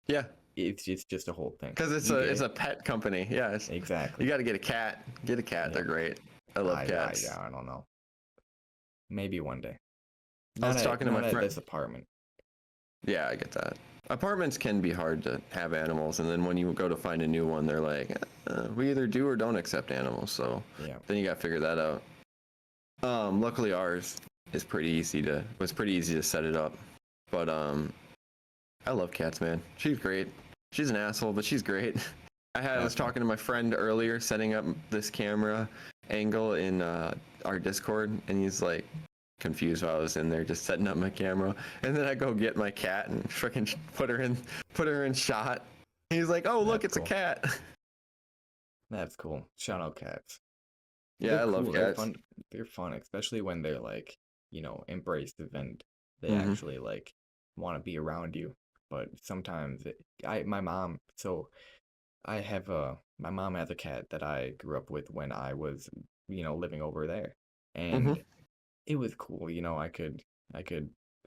yeah, it's just a whole thing because it's a pet company. Yeah, exactly. You got to get a cat. They're great. I love cats. I don't know, maybe one day. I was talking to my friend. This apartment. Yeah, I get that. Apartments can be hard to have animals, and then when you go to find a new one, they're like, we either do or don't accept animals. So then you got to figure that out. Luckily ours is pretty easy to set it up, but I love cats, man. She's great. She's an asshole, but she's great. I was talking to my friend earlier, setting up this camera angle in our Discord, and he's like confused while I was in there just setting up my camera, and then I go get my cat and freaking put her in shot. He's like, oh look, it's a cat. That's cool. Shout out cats. Yeah, I love cats. They're fun, especially when they're like, embraced and they actually like want to be around you. But sometimes my mom has a cat that I grew up with when I was, living over there. And it was cool, I could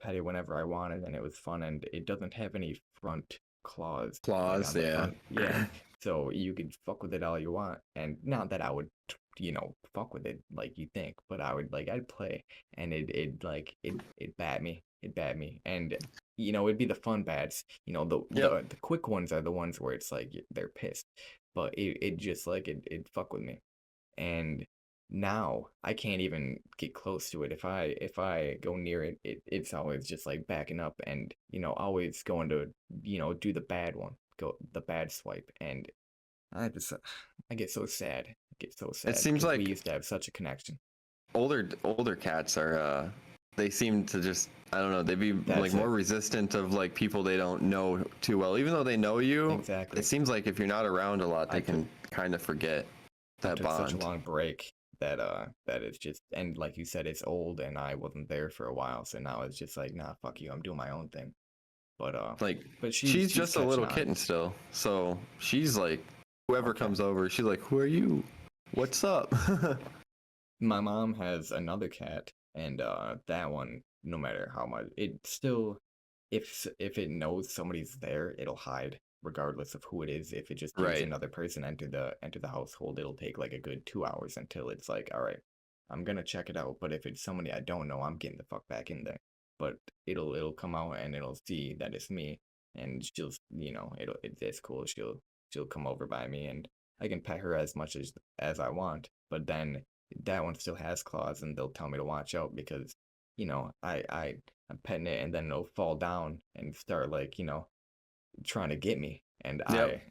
pet it whenever I wanted, and it was fun, and it doesn't have any front claws. Yeah. Yeah. So you could fuck with it all you want. And not that I would fuck with it like you think, but I'd play, and it bat me. And it'd be the fun bats. The quick ones are the ones where it's like they're pissed, but it just like it fuck with me. And now I can't even get close to it. If I go near it, it's always just like backing up, and always going to do the bad one, go the bad swipe, and I get so sad. It seems like we used to have such a connection. Older cats are they seem to just, I don't know, they'd be more resistant of like people they don't know too well, even though they know you. Exactly. It seems like if you're not around a lot, they can kind of forget that bond. Such a long break that it's just, and like you said, it's old, and I wasn't there for a while, so now it's just like, nah, fuck you, I'm doing my own thing. But but she's just a little kitten still, so she's like, whoever comes over, she's like, who are you? What's up? My mom has another cat, and that one, no matter how much, it still, if it knows somebody's there, it'll hide regardless of who it is. If it just hears Right. another person enter the household, it'll take like a good 2 hours until it's like, all right, I'm gonna check it out. But if it's somebody I don't know, I'm getting the fuck back in there. But it'll come out and it'll see that it's me, and she'll, it's cool. She'll come over by me, and I can pet her as much as I want. But then that one still has claws, and they'll tell me to watch out because, I'm petting it, and then it'll fall down and start like, trying to get me, and Yep.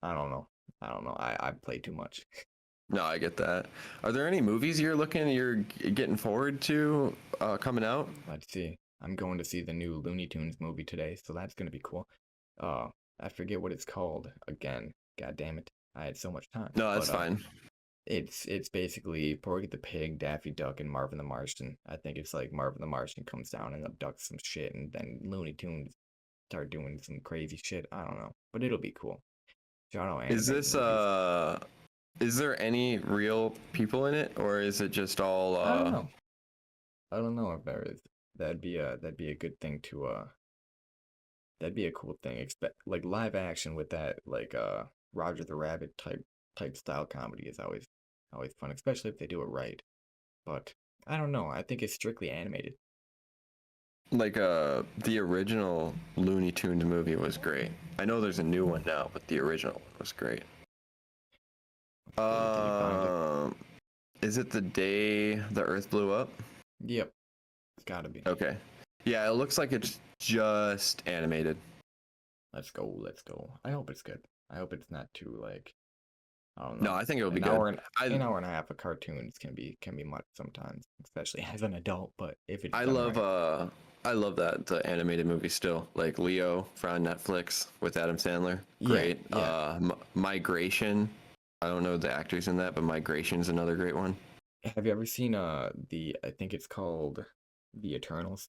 I don't know, I play too much. No, I get that. Are there any movies you're getting forward to coming out? Let's see. I'm going to see the new Looney Tunes movie today, so that's gonna be cool. Uh, I forget what it's called again. God damn it, I had so much time. No, that's But fine. it's basically Porky the Pig, Daffy Duck, and Marvin the Martian. I think it's like Marvin the Martian comes down and abducts some shit, and then Looney Tunes start doing some crazy shit. I don't know, but it'll be cool. Shout out Is animated this movies. is there any real people in it, or is it just all I don't know. I don't know if there is. That'd be a good thing to that'd be a cool thing. Expect like live action with that like Roger the Rabbit type style comedy is always fun, especially if they do it right. But I don't know. I think it's strictly animated. like the original Looney Tunes movie was great. I know there's a new one now, but the original one was great. Did you find it? Um, is it the day the Earth blew up? Yep, it's gotta be. Okay. Yeah, it looks like it's just animated. Let's go. Let's go. I hope it's good. I hope it's not too like I don't No, know. I think it'll be An good. hour and I an hour and a half of cartoons can be much sometimes, especially as an adult. But if it's I done love right, that the animated movie still, like Leo on Netflix with Adam Sandler. yeah, Great. yeah. Migration. I don't know the actors in that, but Migration's another great one. Have you ever seen the I think it's called The Eternals?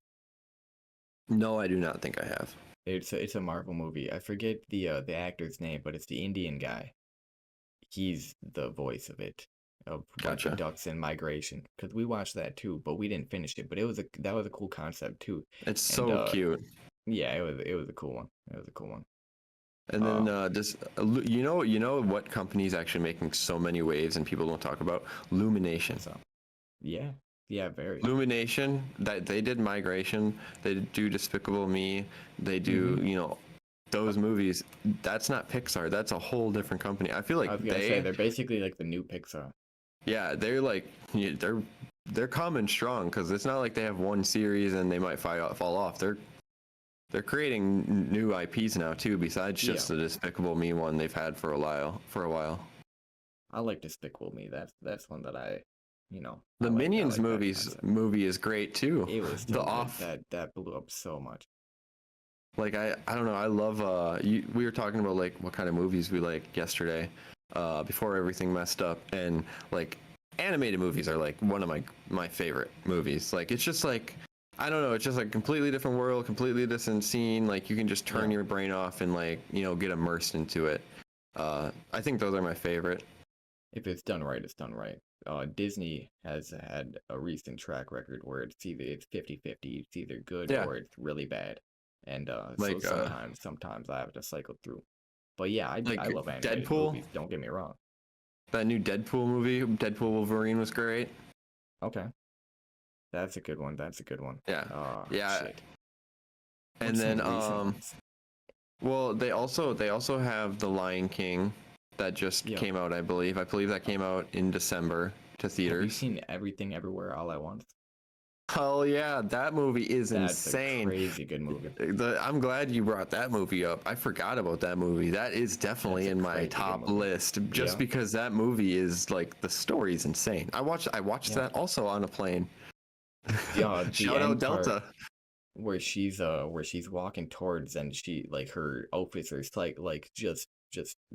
No, I do not think I have. It's a Marvel movie. I forget the actor's name, but it's the Indian guy. He's the voice of it, of like the Gotcha. ducks and migration. Because we watched that too, but we didn't finish it. But that was a cool concept too. It's And so cute. yeah, it was a cool one. It was a cool one. And then Um, just you know what company is actually making so many waves and people don't talk about? Lumination. so yeah, yeah, very. Lumination, that they did Migration, they do Despicable Me, they do, Hmm. those movies. That's not Pixar. That's a whole different company. I feel I like was gonna say they're basically like the new Pixar. yeah, they're like they're coming strong because it's not like they have one series and they might fall off. They're creating new IPs now too, besides Yeah, just the Despicable Me one they've had for a while. I like Despicable Me. That's one that I The like. I Minions like that concept. movie is great too. It was The so good. off That blew up so much. Like I don't know, I love we were talking about like what kind of movies we like yesterday, before everything messed up, and like animated movies are like one of my favorite movies. Like it's just like I don't know, it's just like completely different world, completely different scene, like you can just turn Yeah. your brain off and like, get immersed into it. I think those are my favorite. If it's done right, it's done right. Disney has had a recent track record where it's 50-50. It's either good Yeah. or it's really bad. And so Like sometimes I have to cycle through. But yeah, I like love animated Deadpool, movies. Don't get me wrong. that new Deadpool movie, Deadpool Wolverine was great. Okay, that's a good one. That's a good one. Yeah. Oh Yeah. shit. And What's some then recent ones? well, they also have The Lion King that just Yeah. came out, I believe. I believe that came out in December to Have you theaters. seen Everything Everywhere All at Once? Oh yeah, that movie is That's a insane. crazy good movie. I'm glad you brought that movie up. I forgot about that movie. That is definitely That's a in my crazy good top movie. list just Yeah. because that movie is like the story's insane. I watched Yeah. that also on a plane. Yeah, the Shout out end part Delta. where she's walking towards and she like her outfits are like just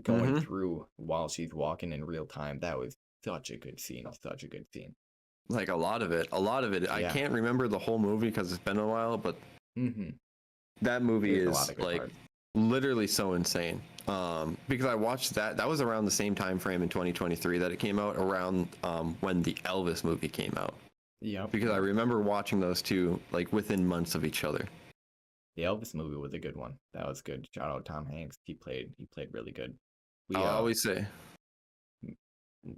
going Hmm. through while she's walking in real time. That was such a good scene. Such a good scene. Like a lot of it. I Yeah. can't remember the whole movie because it's been a while, but Mm-hmm. that movie There's a lot is of good like parts. literally so insane. Because I watched that was around the same time frame in 2023 that it came out, around when the Elvis movie came out. Yep. Because I remember watching those two like within months of each other. The Elvis movie was a good one. That was good. Shout out Tom Hanks. He played really good. I'll always say,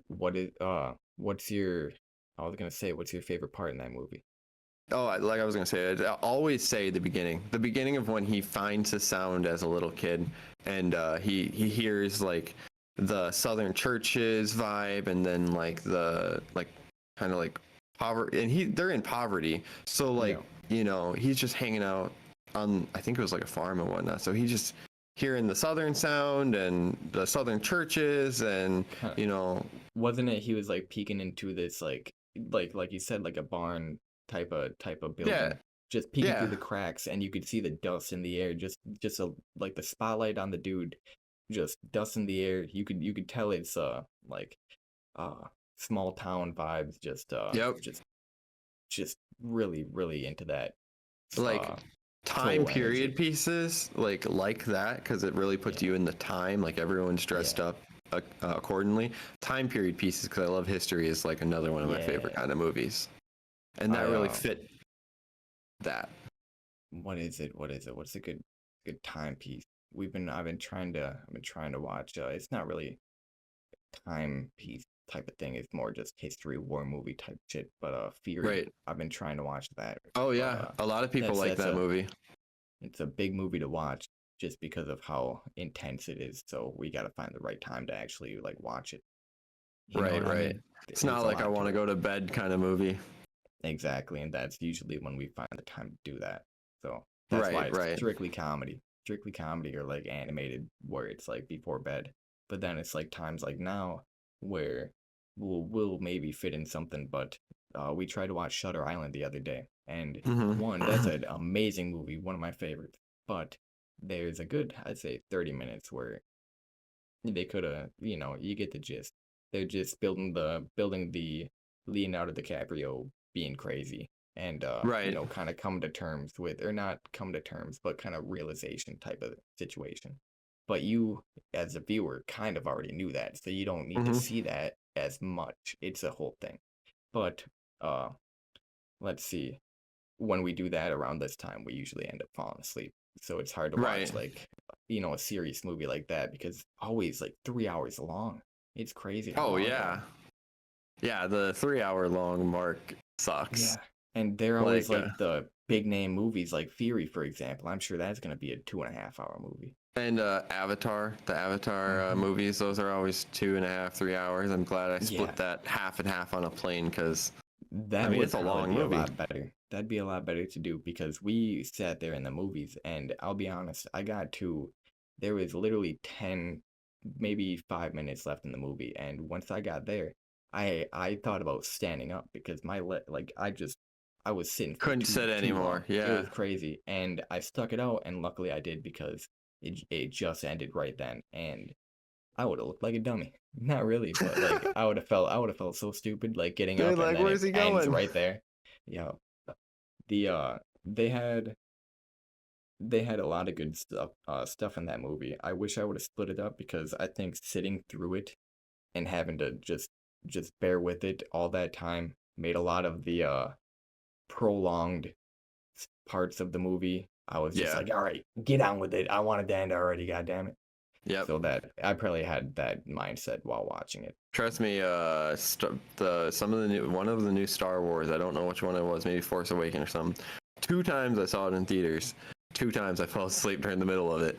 what's your I was gonna say, what's your favorite part in that movie? oh, like I was gonna say, I always say the beginning of when he finds the sound as a little kid, and he hears like the Southern churches vibe, and then like the like kind of like poverty, and they're in poverty, so like he's just hanging out on, I think it was like a farm and whatnot, so he's just hearing the Southern sound and the Southern churches, and wasn't it he was like peeking into this like you said, like a barn type of building, yeah, just peeking through yeah, the cracks, and you could see the dust in the air, just like the spotlight on the dude, just dust in the air. You could tell it's like uh small town vibes, yep, just really into that like time full period energy. pieces like that, because it really puts Yeah, you in the time, like everyone's dressed yeah, up accordingly. Time period pieces, because I love history, is like another one of my favorite yeah. kind of movies, and that I really fit that. What is it? What's a good timepiece? I've been trying to watch. It's not really timepiece type of thing. It's more just history war movie type shit. But Fury, Right. I've been trying to watch that. Oh But yeah, a lot of people like that's that a movie. it's a big movie to watch just because of how intense it is. So we got to find the right time to actually like watch it. You know what Right, I right. mean? It's It's not a like I lot want to to it. go to bed kind of movie. Exactly, and that's usually when we find the time to do that. So that's why Right, it's right. strictly comedy, or like animated, where it's like before bed. But then it's like times like now where we'll maybe fit in something. But we tried to watch Shutter Island the other day, and one, that's Mm-hmm. an amazing movie, one of my favorites. But there's a good, I'd say, 30 minutes where they could have, you get the gist. They're just building the Leonardo DiCaprio being crazy, and Right. kind of come to terms with, or not come to terms, but kind of realization type of situation. But you, as a viewer, kind of already knew that, so you don't need to Mm-hmm. see that as much. It's a whole thing. But uh, let's see. When we do that around this time, we usually end up falling asleep. So it's hard to Right. watch like a serious movie like that because it's always like 3 hours long. It's crazy how Oh long they yeah. are. Yeah, the 3 hour long mark Yeah. sucks. And they're always Like, like the big name movies like Fury, for example. I'm sure that's gonna be a 2.5 hour movie. and Avatar, the Avatar Hmm. movies, those are always 2.5, 3 hours. I'm glad I split Yeah. that half and half on a plane, because I That mean would it's a probably long be a movie. lot better. That'd be a lot better to do because we sat there in the movies, and I'll be honest, there was literally 10, maybe 5 minutes left in the movie, and once I got there, I thought about standing up because I was sitting for Couldn't too sit too anymore. long. It Yeah. was crazy, and I stuck it out, and luckily I did because it just ended right then, and I would have looked like a dummy. Not really, but like I would have felt so stupid like getting Dude, up and like, then where's it he ends going? right there. Yeah. The they had they had a lot of good stuff in that movie. I wish I would have split it up because I think sitting through it and having to just bear with it all that time made a lot of the prolonged parts of the movie. I was just Yeah. like, all right, get on with it. I wanted to end already, god damn it. Yep. So that I probably had that mindset while watching it. Trust me, the some of the new one of the new Star Wars, I don't know which one it was, maybe Force Awakens or something. 2 times I saw it in theaters. 2 times I fell asleep during the middle of it.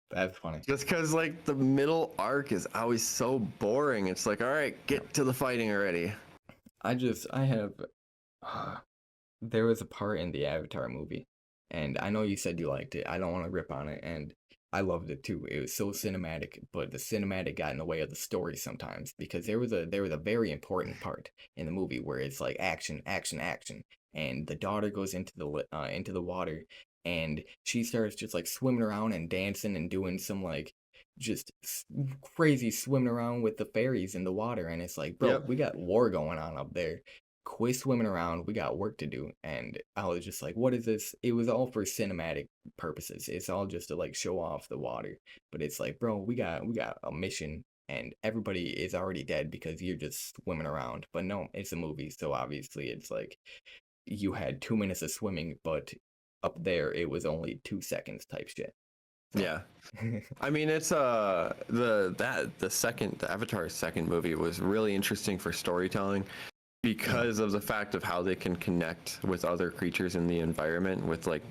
That's funny. Just because like the middle arc is always so boring. It's like, all right, Yeah. get to the fighting already. I have uh, there was a part in the Avatar movie, and I know you said you liked it. I don't want to rip on it, and I loved it too. It was so cinematic, but the cinematic got in the way of the story sometimes because there was a very important part in the movie where it's like action, action, action, and the daughter goes into the water, and she starts just like swimming around and dancing and doing some like just crazy swimming around with the fairies in the water, and it's like, bro, Yep. we got war going on up there. quit swimming around. We got work to do. And I was just like, what is this? It was all for cinematic purposes. It's all just to like show off the water. But it's like, bro, we got a mission and everybody is already dead because you're just swimming around. But no, it's a movie, so obviously it's like you had 2 minutes of swimming, but up there it was only 2 seconds type shit. So. Yeah. I mean, it's the Avatar's second movie was really interesting for storytelling because of the fact of how they can connect with other creatures in the environment with like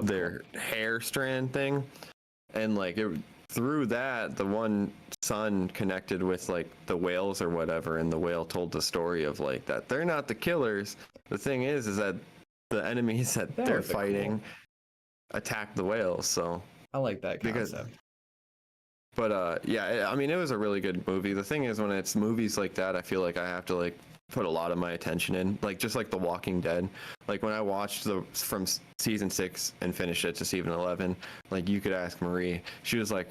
their hair strand thing, and like through that the one son connected with like the whales or whatever, and the whale told the story of like that they're not the killers. The thing is that the enemies that they're fighting attack the whales. So I like that concept. But yeah, I mean, it was a really good movie. The thing is, when it's movies like that, I feel like I have to like put a lot of my attention in, like just like The Walking Dead. Like when I watched from season 6 and finished it to season 11, like you could ask Marie, she was like,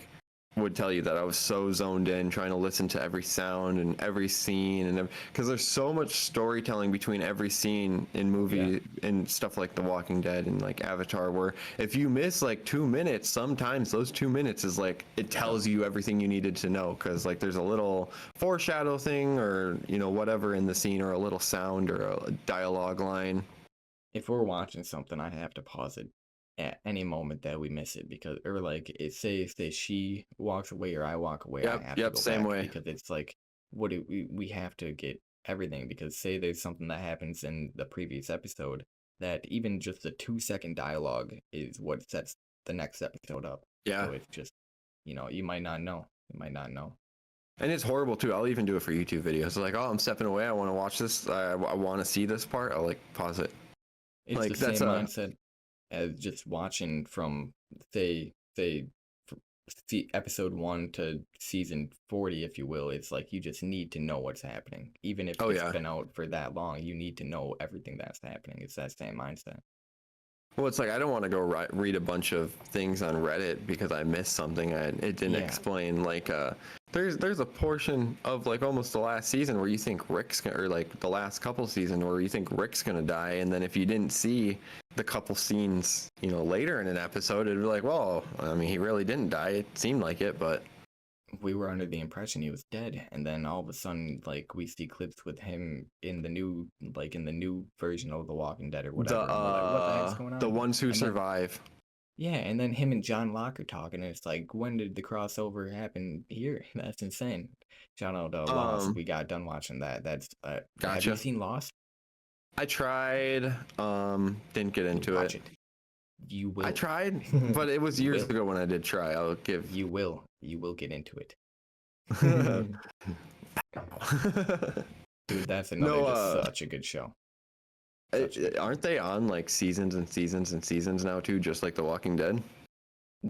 would tell you that I was so zoned in trying to listen to every sound and every scene, and because there's so much storytelling between every scene in movie and stuff like The Walking Dead and like Avatar, where if you miss like 2 minutes, sometimes those 2 minutes is like it tells you everything you needed to know, because like there's a little foreshadow thing or whatever in the scene, or a little sound or a dialogue line. If we're watching something, I have to pause it at any moment that we miss it, because or like it say she walks away or I walk away, I have to go same back, way, because it's like what do we have to get everything, because say there's something that happens in the previous episode that even just the 2 second dialogue is what sets the next episode up. So it's just you might not know. And it's horrible too. I'll even do it for YouTube videos. Like, oh, I'm stepping away, I want to watch this, I want to see this part, I'll like pause it. It's like the same mindset as just watching from say episode 1 to season 40, if you will. It's like you just need to know what's happening, even if it's been out for that long. You need to know everything that's happening. It's that same mindset. Well, it's like I don't want to go read a bunch of things on Reddit because I missed something and it didn't explain. Like, there's a portion of like almost the last season where you think Rick's gonna, or like the last couple season where you think Rick's gonna die, and then if you didn't see the couple scenes, later in an episode, it'd be like, well, I mean, he really didn't die. It seemed like it, but we were under the impression he was dead, and then all of a sudden, like, we see clips with him in the new version of The Walking Dead or whatever. And we're like, what the heck's going on? The ones who survive. Yeah, and then him and John Locke are talking, and it's like, when did the crossover happen here? That's insane. Shout out to Lost. We got done watching that. That's gotcha. Have you seen Lost? I tried. Didn't get into it. You will. I tried, but it was years ago when I did try. I'll give. You will get into it. Dude, that's another such a good show. Aren't they on like seasons and seasons and seasons now too, just like The Walking Dead?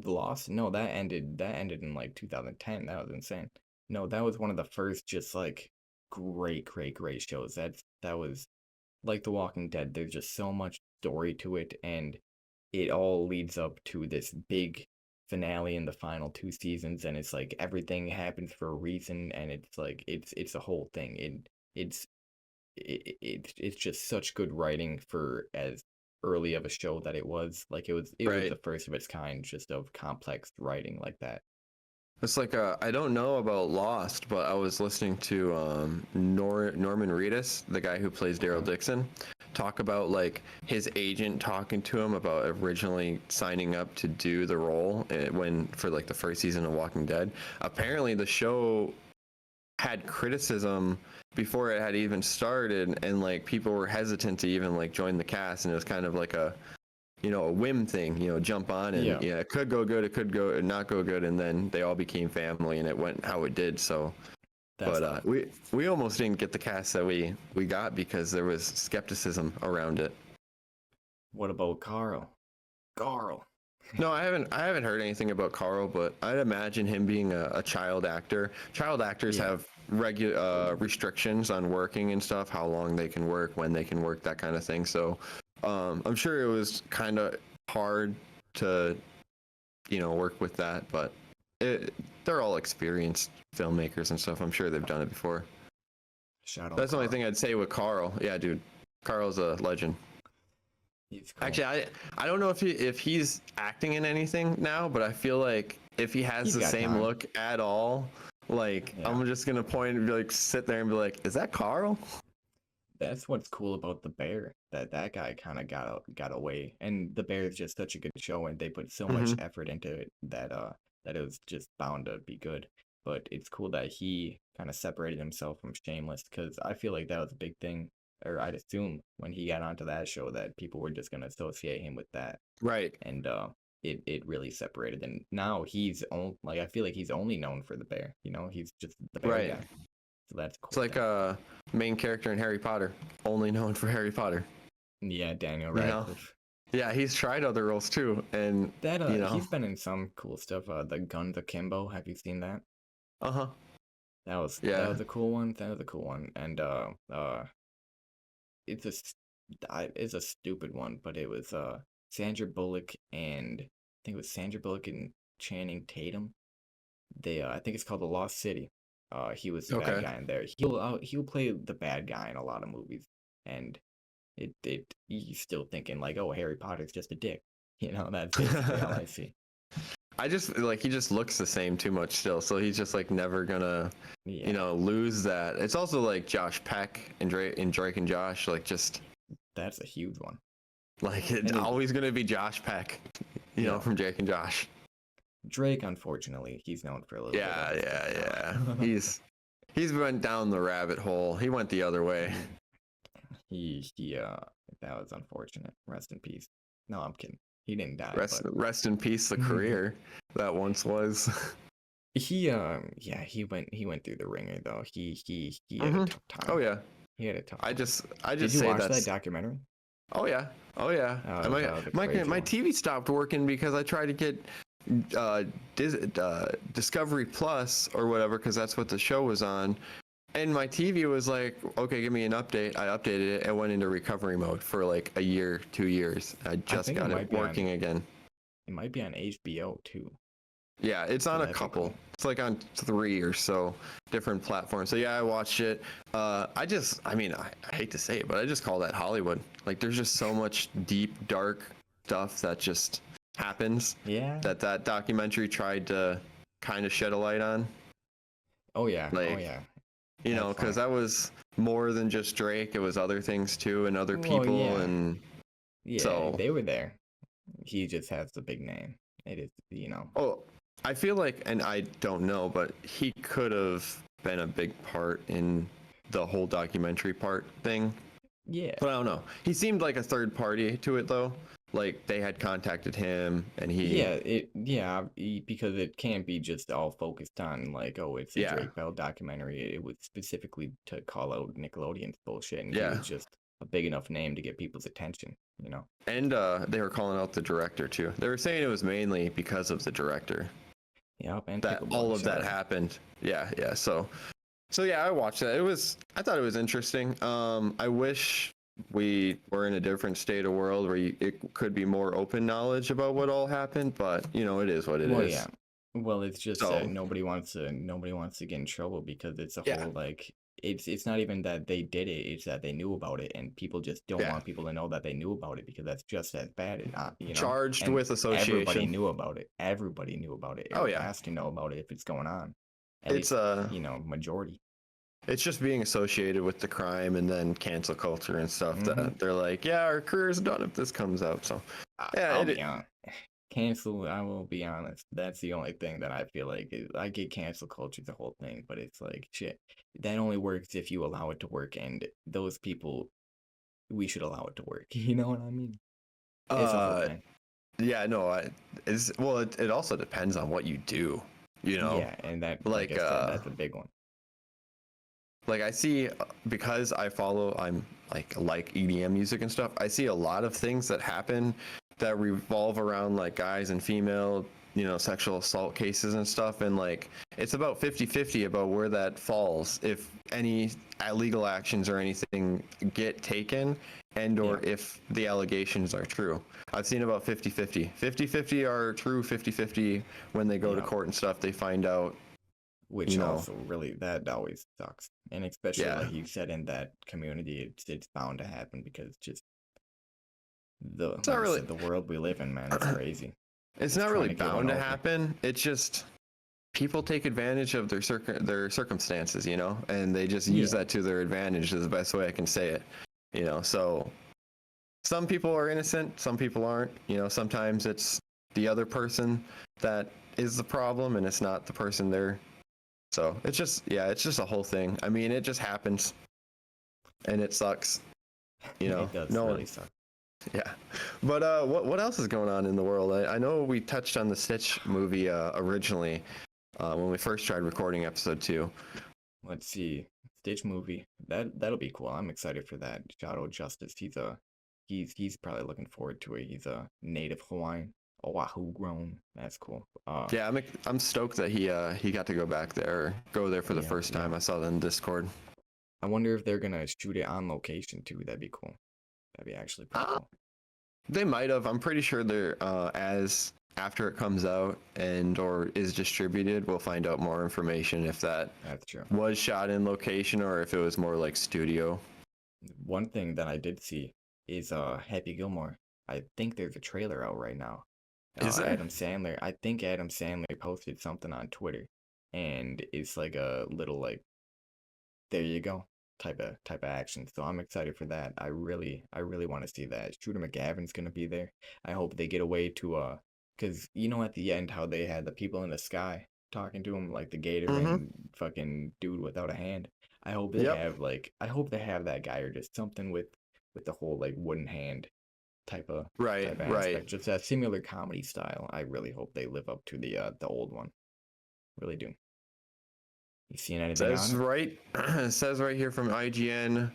Lost? No, that ended in like 2010. That was insane. No, that was one of the first just like great shows. That was like The Walking Dead. There's just so much story to it, and it all leads up to this big finale in the final 2 seasons, and it's like everything happens for a reason, and it's like it's a whole thing. It's just such good writing for as early of a show that it was. Like it was the first of its kind, just of complex writing like that. It's like I don't know about Lost, but I was listening to Norman Reedus, the guy who plays Daryl Dixon, talk about like his agent talking to him about originally signing up to do the role for like the first season of Walking Dead. Apparently the show had criticism before it had even started, and like people were hesitant to even like join the cast, and it was kind of like a whim thing, jump on and it could go good, it could go not go good, and then they all became family and it went how it did. So we almost didn't get the cast that we got because there was skepticism around it. What about Carl? No, I haven't heard anything about Carl, but I'd imagine him being a child actor. Child actors have restrictions on working and stuff, how long they can work, when they can work, that kind of thing. So I'm sure it was kind of hard to work with that, but they're all experienced filmmakers and stuff. I'm sure they've done it before. That's the only thing I'd say with Carl. Yeah, dude. Carl's a legend. He's cool. Actually, I don't know if he's acting in anything now, but I feel like if he has He's the got same time. look at all, like Yeah. I'm just gonna point and be like, sit there and be like, is that Carl? That's what's cool about The Bear. That guy kind of got away, and The Bear is just such a good show, and they put so much effort into it that it was just bound to be good. But it's cool that he kind of separated himself from Shameless, because I feel like that was a big thing, or I'd assume when he got onto that show that people were just gonna associate him with that, Right. and it really separated. And now he's like, I feel like he's only known for The Bear. He's just the Bear Right. guy. So that's cool. It's like a main character in Harry Potter, only known for Harry Potter. Yeah, Daniel You know? Radcliffe. Yeah, he's tried other roles too, and That you know. he's been in some cool stuff. The Guns Akimbo. Have you seen that? Uh-huh. That was a cool one. That was a cool one. And it's a stupid one, but it was Sandra Bullock and I think it was Sandra Bullock and Channing Tatum. They I think it's called The Lost City. He was the bad guy in there. He'll play the bad guy in a lot of movies, and it you're still thinking like, oh, Harry Potter's just a dick. That's basically all I see. I just like he just looks the same too much still, so he's just like never gonna, lose that. It's also like Josh Peck and Drake and Josh, like just that's a huge one. Like it's always gonna be Josh Peck, you know, from Drake and Josh. Drake, unfortunately, he's known for a little. Yeah. he's went down the rabbit hole. He went the other way. That was unfortunate. Rest in peace. No, I'm kidding. He didn't die. Rest in peace, the career that once was. He went through the ringer though. He had a tough time. Oh yeah. He had a tough time. I just Did you say watch that's that documentary? Oh yeah. My TV stopped working because I tried to get Discovery Plus or whatever, because that's what the show was on, and my TV was like, okay, give me an update. I updated it and went into recovery mode for like a year, 2 years. I just got it working again. It might be on HBO too. Yeah, it's on a couple. Cool. It's like on 3 or so different platforms. So yeah, I watched it. I hate to say it, but I just call that Hollywood. Like there's just so much deep, dark stuff that just happens. Yeah. That documentary tried to kind of shed a light on. Oh yeah. You know, because that was more than just Drake. It was other things too, and other people, and so they were there. He just has the big name. It is, Oh, I feel like, and I don't know, but he could have been a big part in the whole documentary part thing. Yeah. But I don't know. He seemed like a third party to it though. Like they had contacted him and he. Because it can't be just all focused on like, oh, it's a Drake Bell documentary. It was specifically to call out Nickelodeon's bullshit, and he was just a big enough name to get people's attention, And they were calling out the director too. They were saying it was mainly because of the director. Yep, and that all of that happened. Yeah. So yeah, I watched that. I thought it was interesting. I wish we were in a different state of world where it could be more open knowledge about what all happened, but it is what it is. Yeah. Well, it's just that nobody wants to get in trouble because it's a whole like it's not even that they did it, it's that they knew about it, and people just don't want people to know that they knew about it because that's just as bad as charged with association. Everybody knew about it. Everyone has to know about it if it's going on. And it's majority. It's just being associated with the crime and then cancel culture and stuff that they're like, our career's done if this comes out. So I'll be honest. Cancel, I will be honest. That's the only thing that I feel like I get cancel culture, the whole thing, but it's like shit. That only works if you allow it to work, and those people, we should allow it to work. You know what I mean? It's a whole thing. Yeah, no, it also depends on what you do. Yeah, and that that's a big one. Like I see, because I'm like EDM music and stuff. I see a lot of things that happen that revolve around like guys and female, sexual assault cases and stuff. And like, it's about 50-50 about where that falls. If any legal actions or anything get taken or if the allegations are true. I've seen about 50-50. 50-50 are true, 50-50 when they go to court and stuff, they find out which No. also really that always sucks. And especially Yeah. like you said in that community, it's bound to happen because just the It's like not you really. said, the world we live in, man, it's crazy. It's Just not trying really to get one bound to over. happen. It's just people take advantage of their circumstances, and they just use Yeah. that to their advantage is the best way I can say it. So some people are innocent, some people aren't. Sometimes it's the other person that is the problem and it's not the person there. So it's just a whole thing. I mean, it just happens and it sucks. It does No one. really suck. Yeah, but what else is going on in the world? I know we touched on the Stitch movie originally when we first tried recording episode 2. Let's see. Stitch movie. That'll be cool. I'm excited for that. Shadow Justice. He's probably looking forward to it. He's a native Hawaiian. Oahu grown. That's cool. Yeah, I'm stoked that he got to go there for the Yeah, first yeah. time. I saw that in Discord. I wonder if they're gonna shoot it on location too. That'd be cool. That'd be actually pretty cool. They might have. I'm pretty sure they're as after it comes out and or is distributed, we'll find out more information if that That's true. was shot in location or if it was more like studio. One thing that I did see is Happy Gilmore. I think there's a trailer out right now. Is there? Adam Sandler. I think Adam Sandler posted something on Twitter, and it's like a little like, there you go, type of action. So I'm excited for that. I really want to see that. Shooter McGavin's gonna be there. I hope they get away to cause at the end how they had the people in the sky talking to him like the gator Mm-hmm. and fucking dude without a hand. I hope they Yep. have I hope they have that guy or just something with the whole like wooden hand Right. type of Right. aspect. Just that similar comedy style. I really hope they live up to the old one. Really do. You seen anything Says on it? right. Says right here from IGN.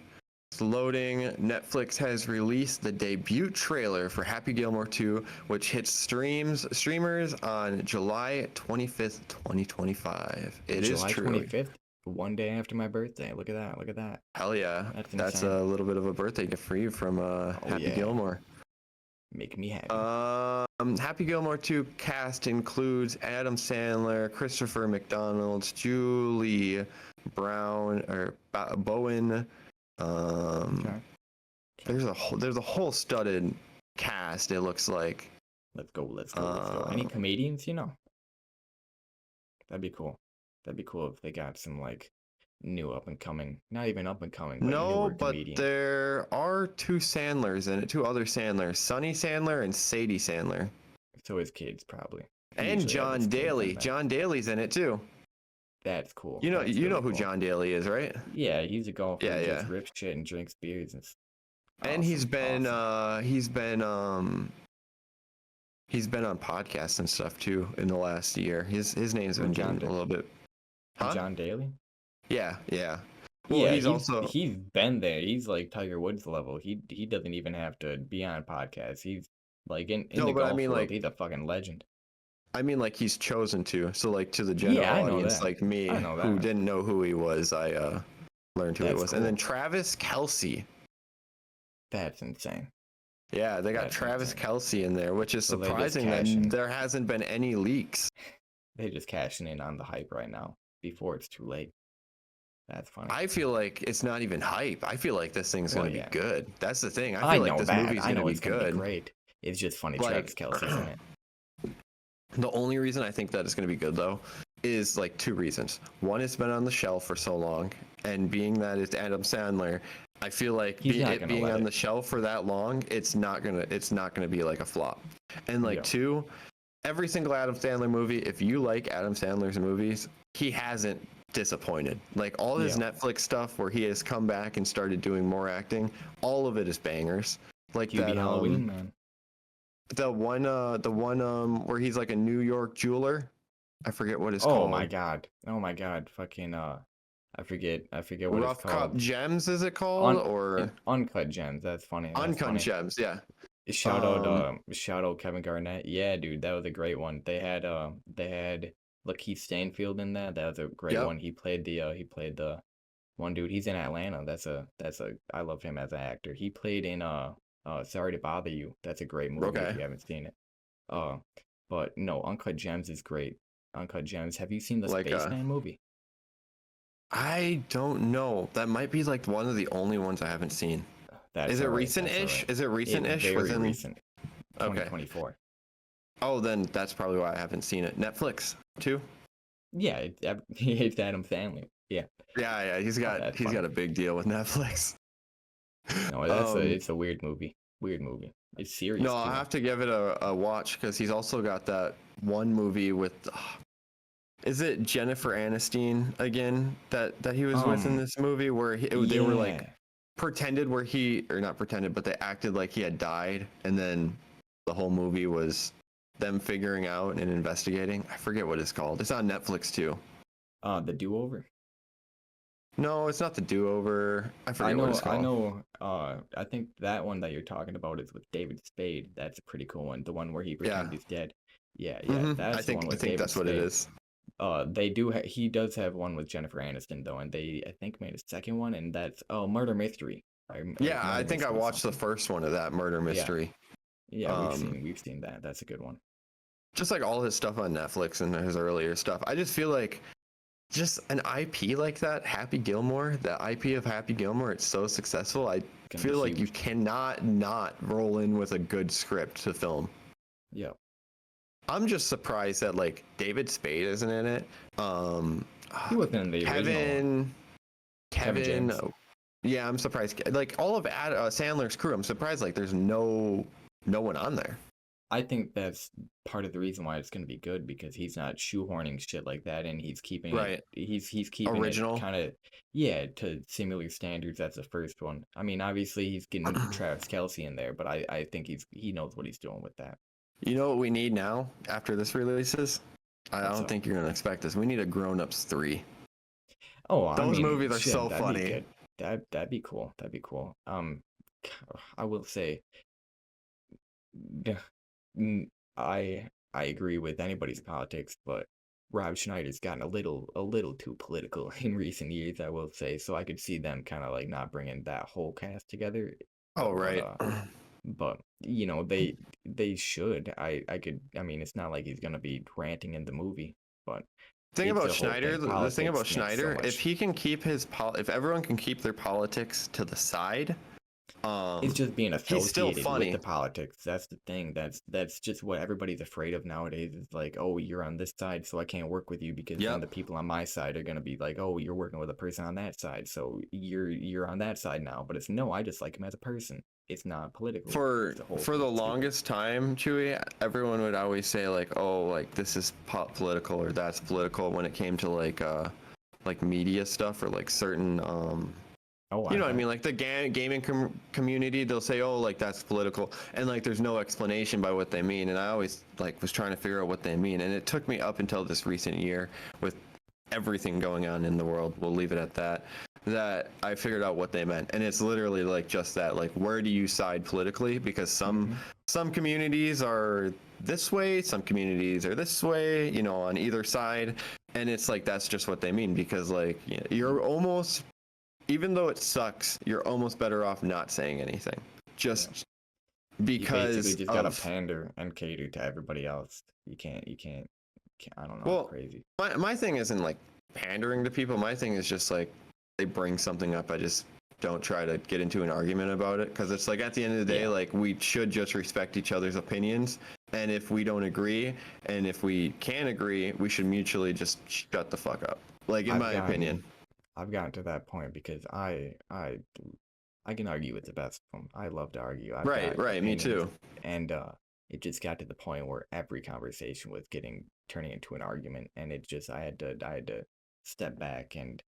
It's loading. Netflix has released the debut trailer for Happy Gilmore 2, which hits streamers on July 25th, 2025. It is July true. 25th, one day after my birthday. Look at that. Look at that. Hell yeah. That's That's insane. a little bit of a birthday gift for you from Happy yeah. Gilmore. Make me happy. Happy Gilmore 2 cast includes Adam Sandler, Christopher McDonald, Julie Brown, or Bowen. Okay. There's a whole studded cast. It looks like. Let's go. Let's go. Let's go. Any comedians, That'd be cool. That'd be cool if they got some like new up and coming, not even up and coming, but No, newer but comedians. there are two Sandlers in it, two other Sandlers, Sonny Sandler and Sadie Sandler, So his kids probably. and Usually have John his kids in Daly. that. John Daly's in it too. That's cool. You know, That's you know really who cool. John Daly is, right? Yeah, he's a golfer. Yeah, He yeah. just rips shit and drinks beers and. And he's Awesome, been awesome. he's been on podcasts and stuff too in the last year. His name's been John getting a little bit. Huh? John Daly. Yeah, yeah. Well, Yeah, he's also he's been there. He's like Tiger Woods level. He doesn't even have to be on podcasts. He's like in No, the but I golf mean, world. like- He's a fucking legend. like he's chosen to. So like to the general Yeah, I know audience that. like me I know who that. didn't know who he was, I learned who he That's was. And then cool. Travis Kelsey. That's insane. Yeah, they got That's Travis insane. Kelsey in there, which is So they just surprising cash in. that there hasn't been any leaks. They just cashing in on the hype right now before it's too late. That's funny. I feel like it's not even hype. I feel like this thing's Well, gonna yeah. be good. That's the thing. I I feel know like this that. movie's I gonna know be it's gonna be good. great. It's just funny. Like- Travis Kelsey's in it. The only reason I think that it's gonna be good though is like two reasons. One, it's been on the shelf for so long, and being that it's Adam Sandler, I feel like He's not it gonna being let on it. the shelf for that long, it's not gonna be like a flop. And like Yeah. two, every single Adam Sandler movie, if you like Adam Sandler's movies, he hasn't disappointed. Like all his Yeah. Netflix stuff where he has come back and started doing more acting, all of it is bangers. Like Hubie that Halloween, man. the one where he's like a New York jeweler. I forget what it's Oh called. my god. Oh my god. Fucking I forget what Rough it's called. Cop Gems is it called? Or Uncut Gems. That's funny. That's Uncut funny. Gems, yeah. Shout out Kevin Garnett. Yeah, dude, that was a great one. They had Lakeith Stanfield in that. That was a great Yep. one. He played the one dude. He's in Atlanta. That's a I love him as an actor. He played in Sorry to Bother You. That's a great movie Okay. if you haven't seen it. But no, Uncut Gems is great. Uncut Gems. Have you seen the Like, Spaceman movie? I don't know. That might be like one of the only ones I haven't seen. That's Is it all right. That's all recent-ish? right. Is it recent-ish Very within? recent. Okay. 2024. Oh, then that's probably why I haven't seen it. Netflix too. Yeah, it's Adam Sandler. Yeah, Yeah, he's that's got funny. a big deal with Netflix. No, it's a weird movie. Weird movie. It's serious No, I'll too. have to give it a watch because he's also got that one movie with. Is it Jennifer Aniston again that he was with in this movie where they were like Yeah. pretended where he or not pretended but they acted like he had died and then the whole movie was them figuring out and investigating. I forget what it's called. It's on Netflix too. The Do-Over. No, it's not the Do-Over. I forget what it's I called. know. I think that one that you're talking about is with David Spade. That's a pretty cool one. The one where he pretends he's dead. Yeah, I that's the one think with David that's what it Spade. is. He does have one with Jennifer Aniston though, and they I think made a second one, and that's Murder Mystery. Yeah, I Murder think I Mystery watched the something. first one of that Murder Mystery. Yeah, we've seen that. That's a good one. Just like all his stuff on Netflix and his earlier stuff. I just feel like just an IP like that, Happy Gilmore, the IP of Happy Gilmore, it's so successful. I Gonna feel be like you huge. cannot not roll in with a good script to film. Yeah. I'm just surprised that like David Spade isn't in it. He wasn't in the original one. Kevin, James. yeah, I'm surprised. Like all of Sandler's crew, I'm surprised like there's no one on there. I think that's part of the reason why it's going to be good because he's not shoehorning shit like that, and he's keeping Right. He's keeping Original. it kind of to similar standards as the first one. I mean, obviously he's getting Travis Kelce in there, but I think he knows what he's doing with that. You know what we need now after this releases? I What's don't up? think you're gonna expect this. We need a Grown Ups 3. Oh, I Those mean, movies are shit, so that'd be funny. good. That'd be cool. That'd be cool. I will say, yeah, I agree with anybody's politics, but Rob Schneider's gotten a little too political in recent years, I will say. So I could see them kind of like not bringing that whole cast together. Oh, right. But they should. I mean, it's not like he's gonna be ranting in the movie, but Thing it's about the whole Schneider, thing. the thing about Politics makes so Schneider, much. if he can keep if everyone can keep their politics to the side, It's just being he's still associated with funny. the politics. That's the thing. That's just what everybody's afraid of nowadays. Is like, oh, you're on this side, so I can't work with you because then Yep. the people on my side are gonna be like, oh, you're working with a person on that side, so you're on that side now. But it's no, I just like him as a person. It's not political. For It's the whole the thing. longest time, Chewy, everyone would always say like, "Oh, like this is political or that's political." When it came to like media stuff or like certain Oh, you know what I mean? Like the gaming community, they'll say, "Oh, like that's political," and like there's no explanation by what they mean. And I always like was trying to figure out what they mean, and it took me up until this recent year with everything going on in the world. We'll leave it at that. That I figured out what they meant, and it's literally like just that. Like, where do you side politically? Because some communities are this way, some communities are this way. You know, on either side, and it's like that's just what they mean. Because like you're almost even though it sucks, you're almost better off not saying anything. Just because you basically just gotta pander and cater to everybody else. You can't. I don't know. Well, Crazy. my thing isn't like pandering to people. My thing is just like they bring something up. I just don't try to get into an argument about it because it's like at the end of the day, like we should just respect each other's opinions. And if we don't agree, and if we can agree, we should mutually just shut the fuck up. Like in my opinion. I've gotten to that point because I can argue with the best of them. I love to argue. Right, me too. And it just got to the point where every conversation was turning into an argument, and it just I had to step back and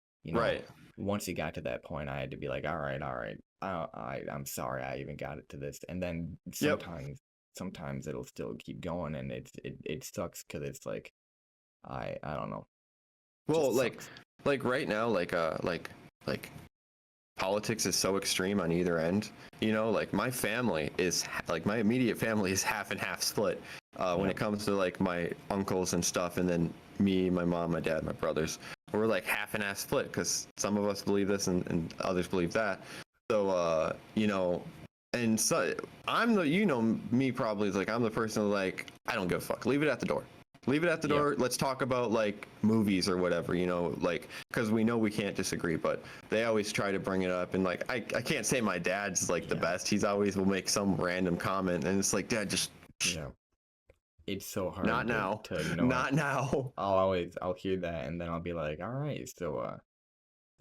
once it got to that point, I had to be like, all right, I'm sorry I even got it to this, and then sometimes it'll still keep going, and it sucks because it's like I don't know. Well, like right now, like politics is so extreme on either end. You know, like my family is like my immediate family is half and half split when it comes to like my uncles and stuff, and then me, my mom, my dad, my brothers. We're like half and half split because some of us believe this and others believe that. So you know, and so I'm the me probably is like I'm the person like I don't give a fuck. Leave it at the door. Leave it at the door. Let's talk about like movies or whatever, you know, like, because we know we can't disagree, but they always try to bring it up. And like, I can't say my dad's like the best. He's always will make some random comment, and it's like, Dad, just it's so hard. Not now. You know, not now. I'll hear that, and then I'll be like, all right, so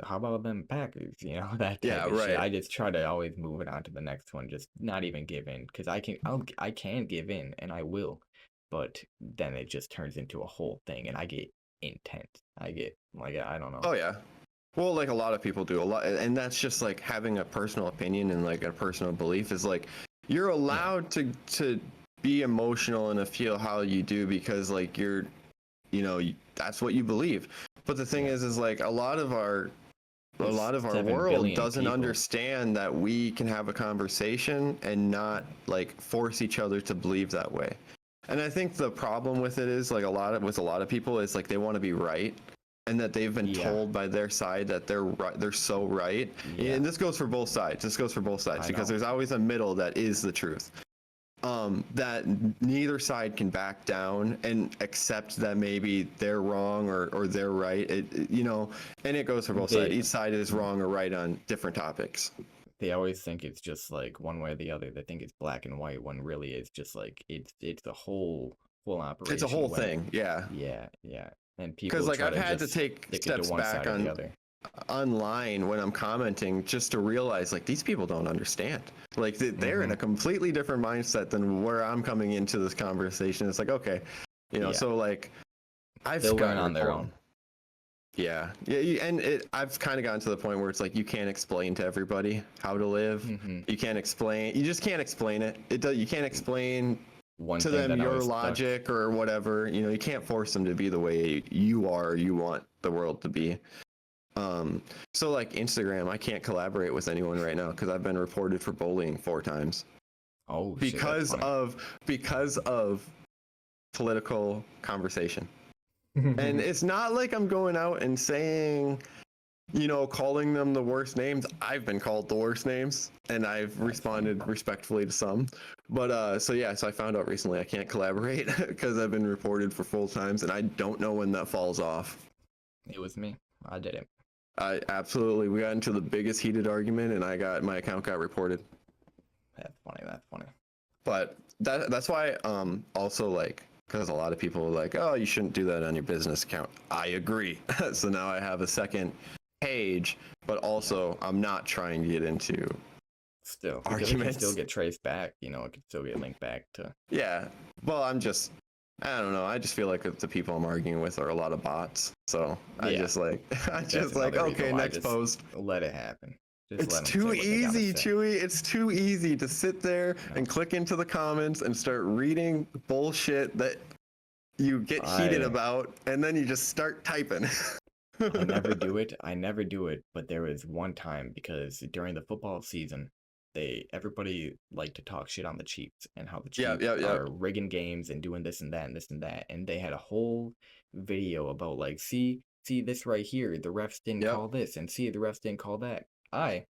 how about them Packers? You know, that type of shit. I just try to always move it on to the next one, just not even give in, because I can give in, and I will. But then it just turns into a whole thing, and I get intense. I get like, I don't know. Oh yeah. Well, like a lot of people do a lot, and that's just like having a personal opinion and like a personal belief is like you're allowed to be emotional and to feel how you do because like you're, you know, that's what you believe. But the thing is like a lot of our world doesn't understand that we can have a conversation and not like force each other to believe that way. And I think the problem with it is like a lot of people is like they want to be right, and that they've been told by their side that they're right, they're so right. And this goes for both sides. Because there's always a middle that is the truth. That neither side can back down and accept that maybe they're wrong or they're right. You know, and it goes for both sides. Each side is wrong or right on different topics. They always think it's just like one way or the other. They think it's black and white when really it's just like it's the whole operation. It's a whole thing, yeah. And people, because like I've had to take steps back on online when I'm commenting just to realize like these people don't understand. Like they're in a completely different mindset than where I'm coming into this conversation. It's like, okay, you know, so like they'll learn on their own. Yeah, and I've kind of gotten to the point where it's like you can't explain to everybody how to live. You just can't explain it. You can't explain to them your logic or whatever. You know, you can't force them to be the way you are or you want the world to be. So like Instagram, I can't collaborate with anyone right now because I've been reported for bullying 4 times. Oh, because of political conversation. And it's not like I'm going out and saying, you know, calling them the worst names. I've been called the worst names, and I've responded respectfully to some. But so I found out recently I can't collaborate because I've been reported for full times, and I don't know when that falls off. It was me. I did it. We got into the biggest heated argument, and my account got reported. That's funny. But that's why also like. Because a lot of people are like, oh, you shouldn't do that on your business account. I agree. So now I have a second page, but also I'm not trying to get into arguments. It can still get traced back, you know, it can still get linked back to. Yeah. Well, I don't know. I just feel like the people I'm arguing with are a lot of bots. So okay, next post. Let it happen. It's too easy, Chewy. It's too easy to sit there and click into the comments and start reading bullshit that you get heated about, and then you just start typing. I never do it. But there was one time because during the football season, everybody liked to talk shit on the Chiefs and how the Chiefs are rigging games and doing this and that and this and that. And they had a whole video about like, see this right here. The refs didn't call this, and see the refs didn't call that. I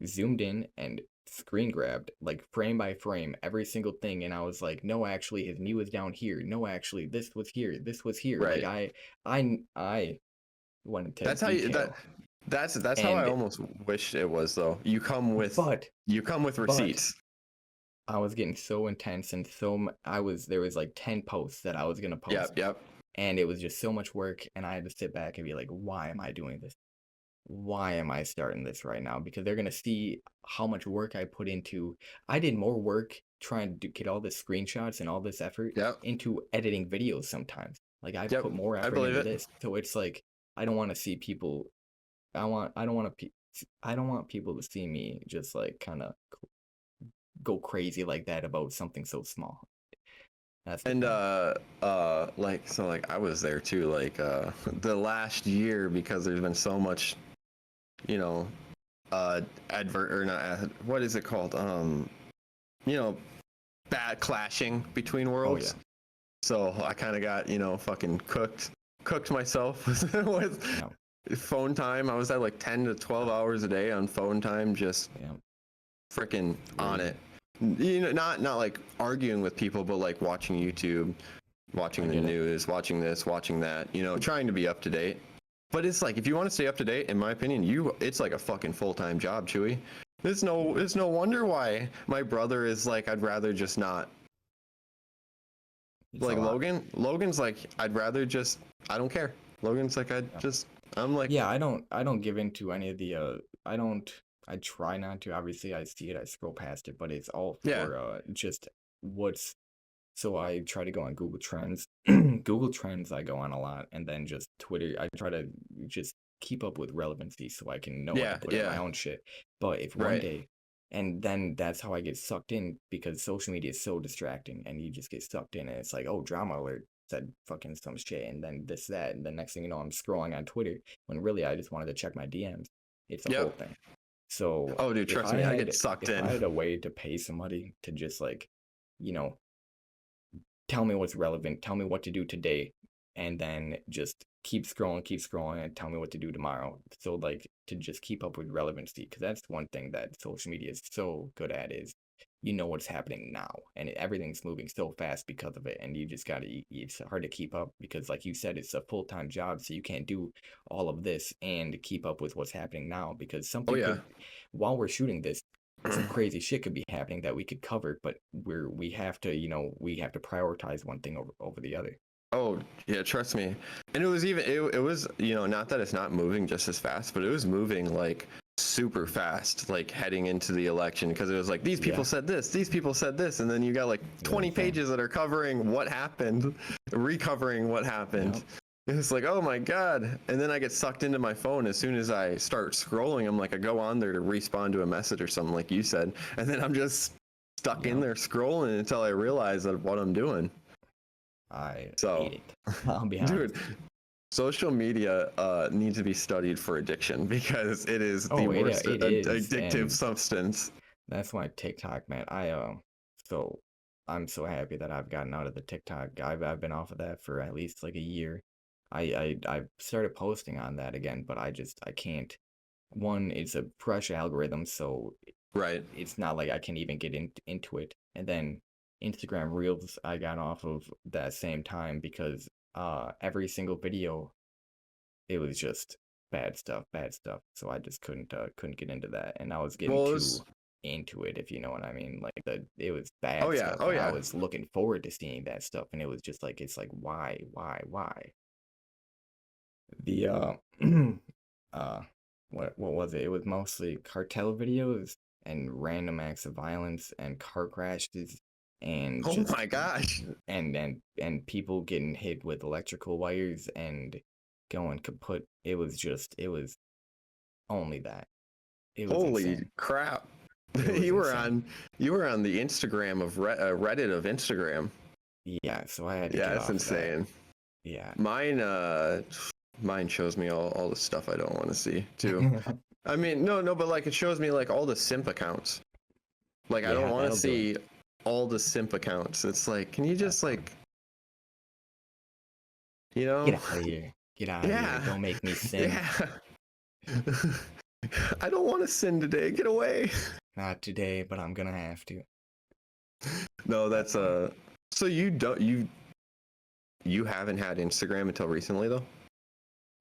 zoomed in and screen grabbed like frame by frame every single thing, and I was like, no, actually his knee was down here, no, actually this was here, right. Like I went into that's how I almost wish it was though. You come with receipts. I was getting so intense, and there was like 10 posts that I was gonna post. And it was just so much work, and I had to sit back and be like, why am I doing this? Why am I starting this right now? Because they're going to see how much work I put into. I did more work trying to get all this screenshots and all this effort into editing videos sometimes. Like I put more effort into this. So it's like, I don't want to see people. I don't want people to see me just like kind of go crazy like that about something so small. Like I was there too, like the last year, because there's been so much, you know, what is it called? You know, bad clashing between worlds. So I kind of got, you know, fucking cooked myself with phone time. I was at like 10 to 12 hours a day on phone time, just freaking on it. You know, not like arguing with people, but like watching YouTube, watching the news, watching this, watching that, you know, trying to be up to date. But it's like, if you want to stay up to date, in my opinion, it's like a fucking full-time job, Chewy. It's no wonder why my brother is like, I'd rather just not. It's Like a lot. Logan's like, I don't care. Logan's like, I'm like, Yeah, I don't give into any of the I try not to. Obviously, I see it, I scroll past it, but it's all yeah, for just what's so I try to go on Google Trends. Google Trends I go on a lot, and then just Twitter. I try to just keep up with relevancy so I can know what to yeah, put in my yeah, own shit. But if one right. day, and then that's how I get sucked in because social media is so distracting, and you just get sucked in, and it's like, oh, drama alert said fucking some shit, and then this that, and the next thing you know, I'm scrolling on Twitter when really I just wanted to check my DMs. It's a whole Yep. thing. So Oh, dude, trust me, I get sucked if I in. had a way to pay somebody to just like, you know, tell me what's relevant, tell me what to do today, and then just keep scrolling, and tell me what to do tomorrow. So like to just keep up with relevancy, because that's one thing that social media is so good at is you know what's happening now, and everything's moving so fast because of it, and you just gotta it's hard to keep up because like you said, it's a full-time job, so you can't do all of this and keep up with what's happening now because Oh something yeah. could while we're shooting this some crazy shit could be happening that we could cover, but we have to, you know, we have to prioritize one thing over the other. Oh yeah, trust me. And it was, you know, not that it's not moving just as fast, but it was moving like super fast, like heading into the election, because it was like these people Yeah, said this, these people said this, and then you got like really 20 fun. pages that are covering what happened, recovering what happened. Yep. It's like, oh my God. And then I get sucked into my phone as soon as I start scrolling. I'm like, I go on there to respond to a message or something like you said, and then I'm just stuck in Yep. there scrolling until I realize that what I'm doing. I So, hate it. I'll be honest. dude, social media needs to be studied for addiction because it is the Oh, worst it is, addictive and substance. that's why TikTok, man. So I'm so happy that I've gotten out of the TikTok. I've been off of that for at least like a year. I started posting on that again, but I can't. One, it's a fresh algorithm, so Right. it's not like I can even get into it. And then Instagram Reels I got off of that same time because every single video it was just bad stuff. So I just couldn't get into that, and I was getting Well, too into it, if you know what I mean. Like it was oh bad yeah, stuff, oh and I yeah. was looking forward to seeing that stuff, and it was just like it's like why? The uh what was it? It was mostly cartel videos and random acts of violence and car crashes and Oh just my gosh. and people getting hit with electrical wires and going kaput. It was only that. It was Holy insane. crap. It was you were insane. on you were on the Instagram of Reddit of Instagram. Yeah, so I had to Yeah, get that's off of that. insane. Yeah. Mine shows me all the stuff I don't want to see too. I mean, no, but like it shows me like all the simp accounts. Like I don't Yeah, want to that'll do it. see all the simp accounts. It's like, can you That's just funny. like, you Get know? out of here. Get out of here. Yeah. Don't make me sin. Yeah. I don't want to sin today. Get away. Not today, but I'm gonna have to. No, That's that's funny. so you haven't had Instagram until recently though?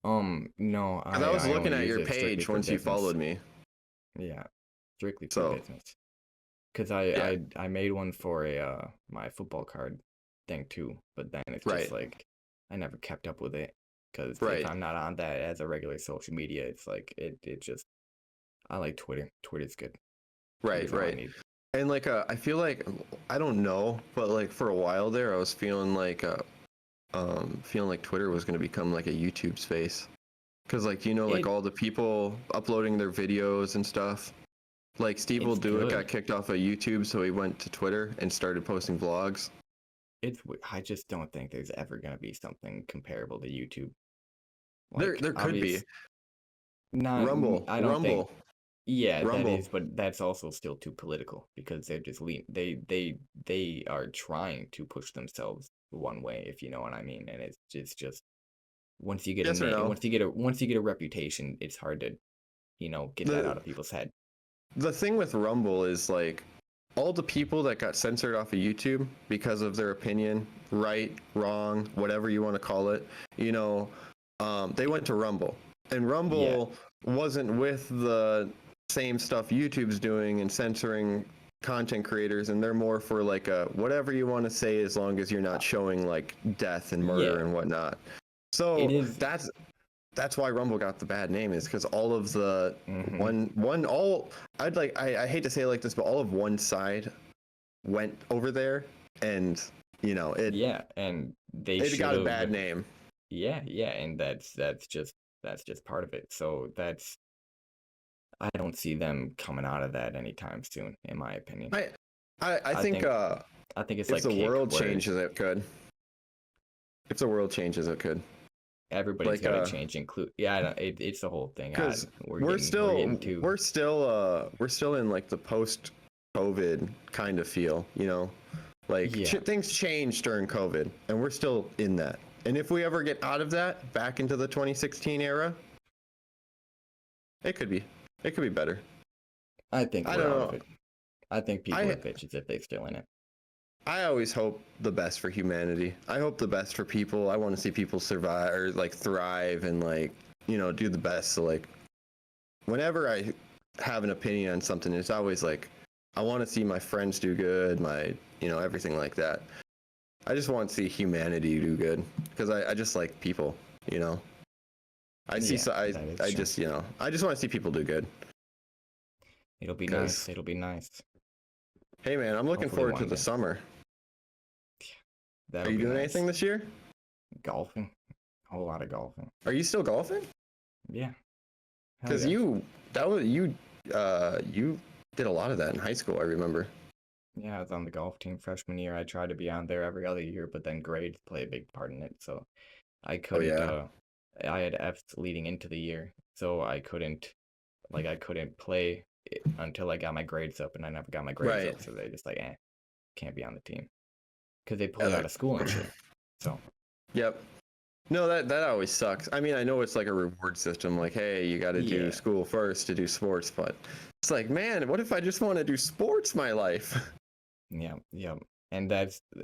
No, 'Cause I was I looking only at use your it strictly page for once you business. followed me. Yeah, strictly for So, business. Cause yeah, I made one for a my football card thing too, but then it's just right. like I never kept up with it. Cause if Right. I'm not on that as a regular social media, it's like it just I like Twitter. Twitter's good. Right, Twitter's all I right. need. And like I feel like I don't know, but like for a while there I was feeling like Twitter was going to become like a YouTube space. Cuz like you know like It all the people uploading their videos and stuff. Like Steve will it's do it got good. kicked off of YouTube so he went to Twitter and started posting vlogs. I just don't think there's ever gonna be something comparable to YouTube. There Like could be obvious, not Rumble, I don't think. Rumble, Yeah, that Rumble. is, but that's also still too political because they're just they are trying to push themselves one way, if you know what I mean. And it's just once you get a Yes or name, no? once you get a reputation, it's hard to, you know, get that The out of people's head. the thing with Rumble is like all the people that got censored off of YouTube because of their opinion, right, wrong, whatever you want to call it, they went to Rumble. And Rumble wasn't with the same stuff YouTube's doing and censoring content creators, and they're more for like a whatever you want to say as long as you're not showing like death and murder and whatnot. So that's why Rumble got the bad name, is because all of the I hate to say it like this, but all of one side went over there, and and they got a bad name. And that's just part of it. So I don't see them coming out of that anytime soon, in my opinion. I think it's if like the world changes, it could. If the world changes, it could. Everybody's got to change, it's the whole thing. Because we're still in like the post-COVID kind of feel, things changed during COVID, and we're still in that. And if we ever get out of that, back into the 2016 era, it could be better. I think I don't know. I think people are bitches if they're still in it. I always hope the best for humanity. I hope the best for people. I want to see people survive or like thrive and do the best. So whenever I have an opinion on something, it's always like, I want to see my friends do good, everything like that. I just want to see humanity do good because I just like people, I just want to see people do good. It'll be nice. It'll be nice. Hey man, I'm looking forward to the summer. Are you doing anything this year? Golfing. A whole lot of golfing. Are you still golfing? Yeah. Because you did a lot of that in high school, I remember. Yeah, I was on the golf team freshman year. I tried to be on there every other year, but then grades play a big part in it. So I couldn't. I had F's leading into the year, so I couldn't play until I got my grades up, and I never got my grades up. So they just can't be on the team because they pulled out of school and shit. So. Yep. No, that always sucks. I mean, I know it's like a reward system, like, hey, you got to do school first to do sports, but it's like, man, what if I just want to do sports my life? Yeah. And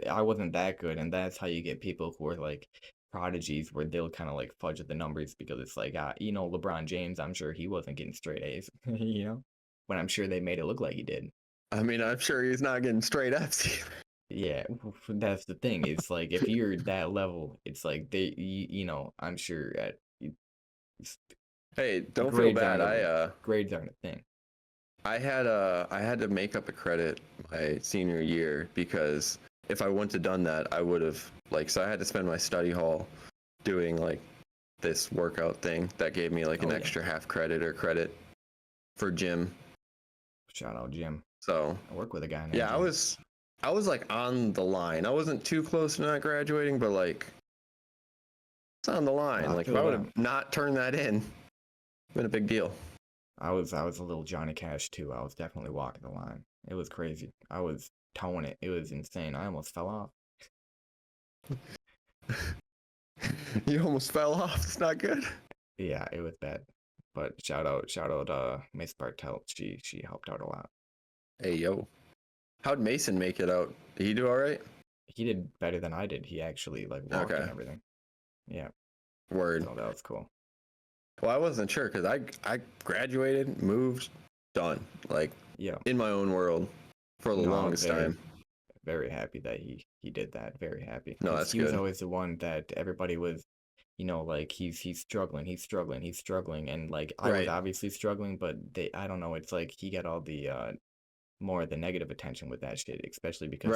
I wasn't that good, and that's how you get people who are like prodigies, where they'll kind of like fudge at the numbers because it's like, LeBron James, I'm sure he wasn't getting straight A's, but I'm sure they made it look like he did. I mean, I'm sure he's not getting straight F's either. Yeah, that's the thing. It's like if you're that level, it's like I'm sure Hey, don't feel bad. Grades aren't a thing. I had to make up a credit my senior year because if I wouldn't have done that, I would have so I had to spend my study hall doing like this workout thing that gave me like an extra half credit or credit for gym. Shout out Jim. So I work with a guy named Jim. I was like on the line. I wasn't too close to not graduating, but like it's on the line. Like if I would have not turned that in, it'd been a big deal. I was a little Johnny Cash too. I was definitely walking the line. It was crazy. I was towing it. It was insane. I almost fell off. You almost fell off. It's not good. Yeah, it was bad. But shout out Miss Bartelt. She helped out a lot. Hey yo. How'd Mason make it out? Did he do all right? He did better than I did. He actually walked and everything. Yeah. Word. So that was cool. Well, I wasn't sure because I graduated, moved, done. In my own world for the longest time. Very happy that he did that. Very happy. No, that's good. He was always the one that everybody was, he's struggling, and I was obviously struggling, but I don't know. It's like he got all the more of the negative attention with that shit, especially because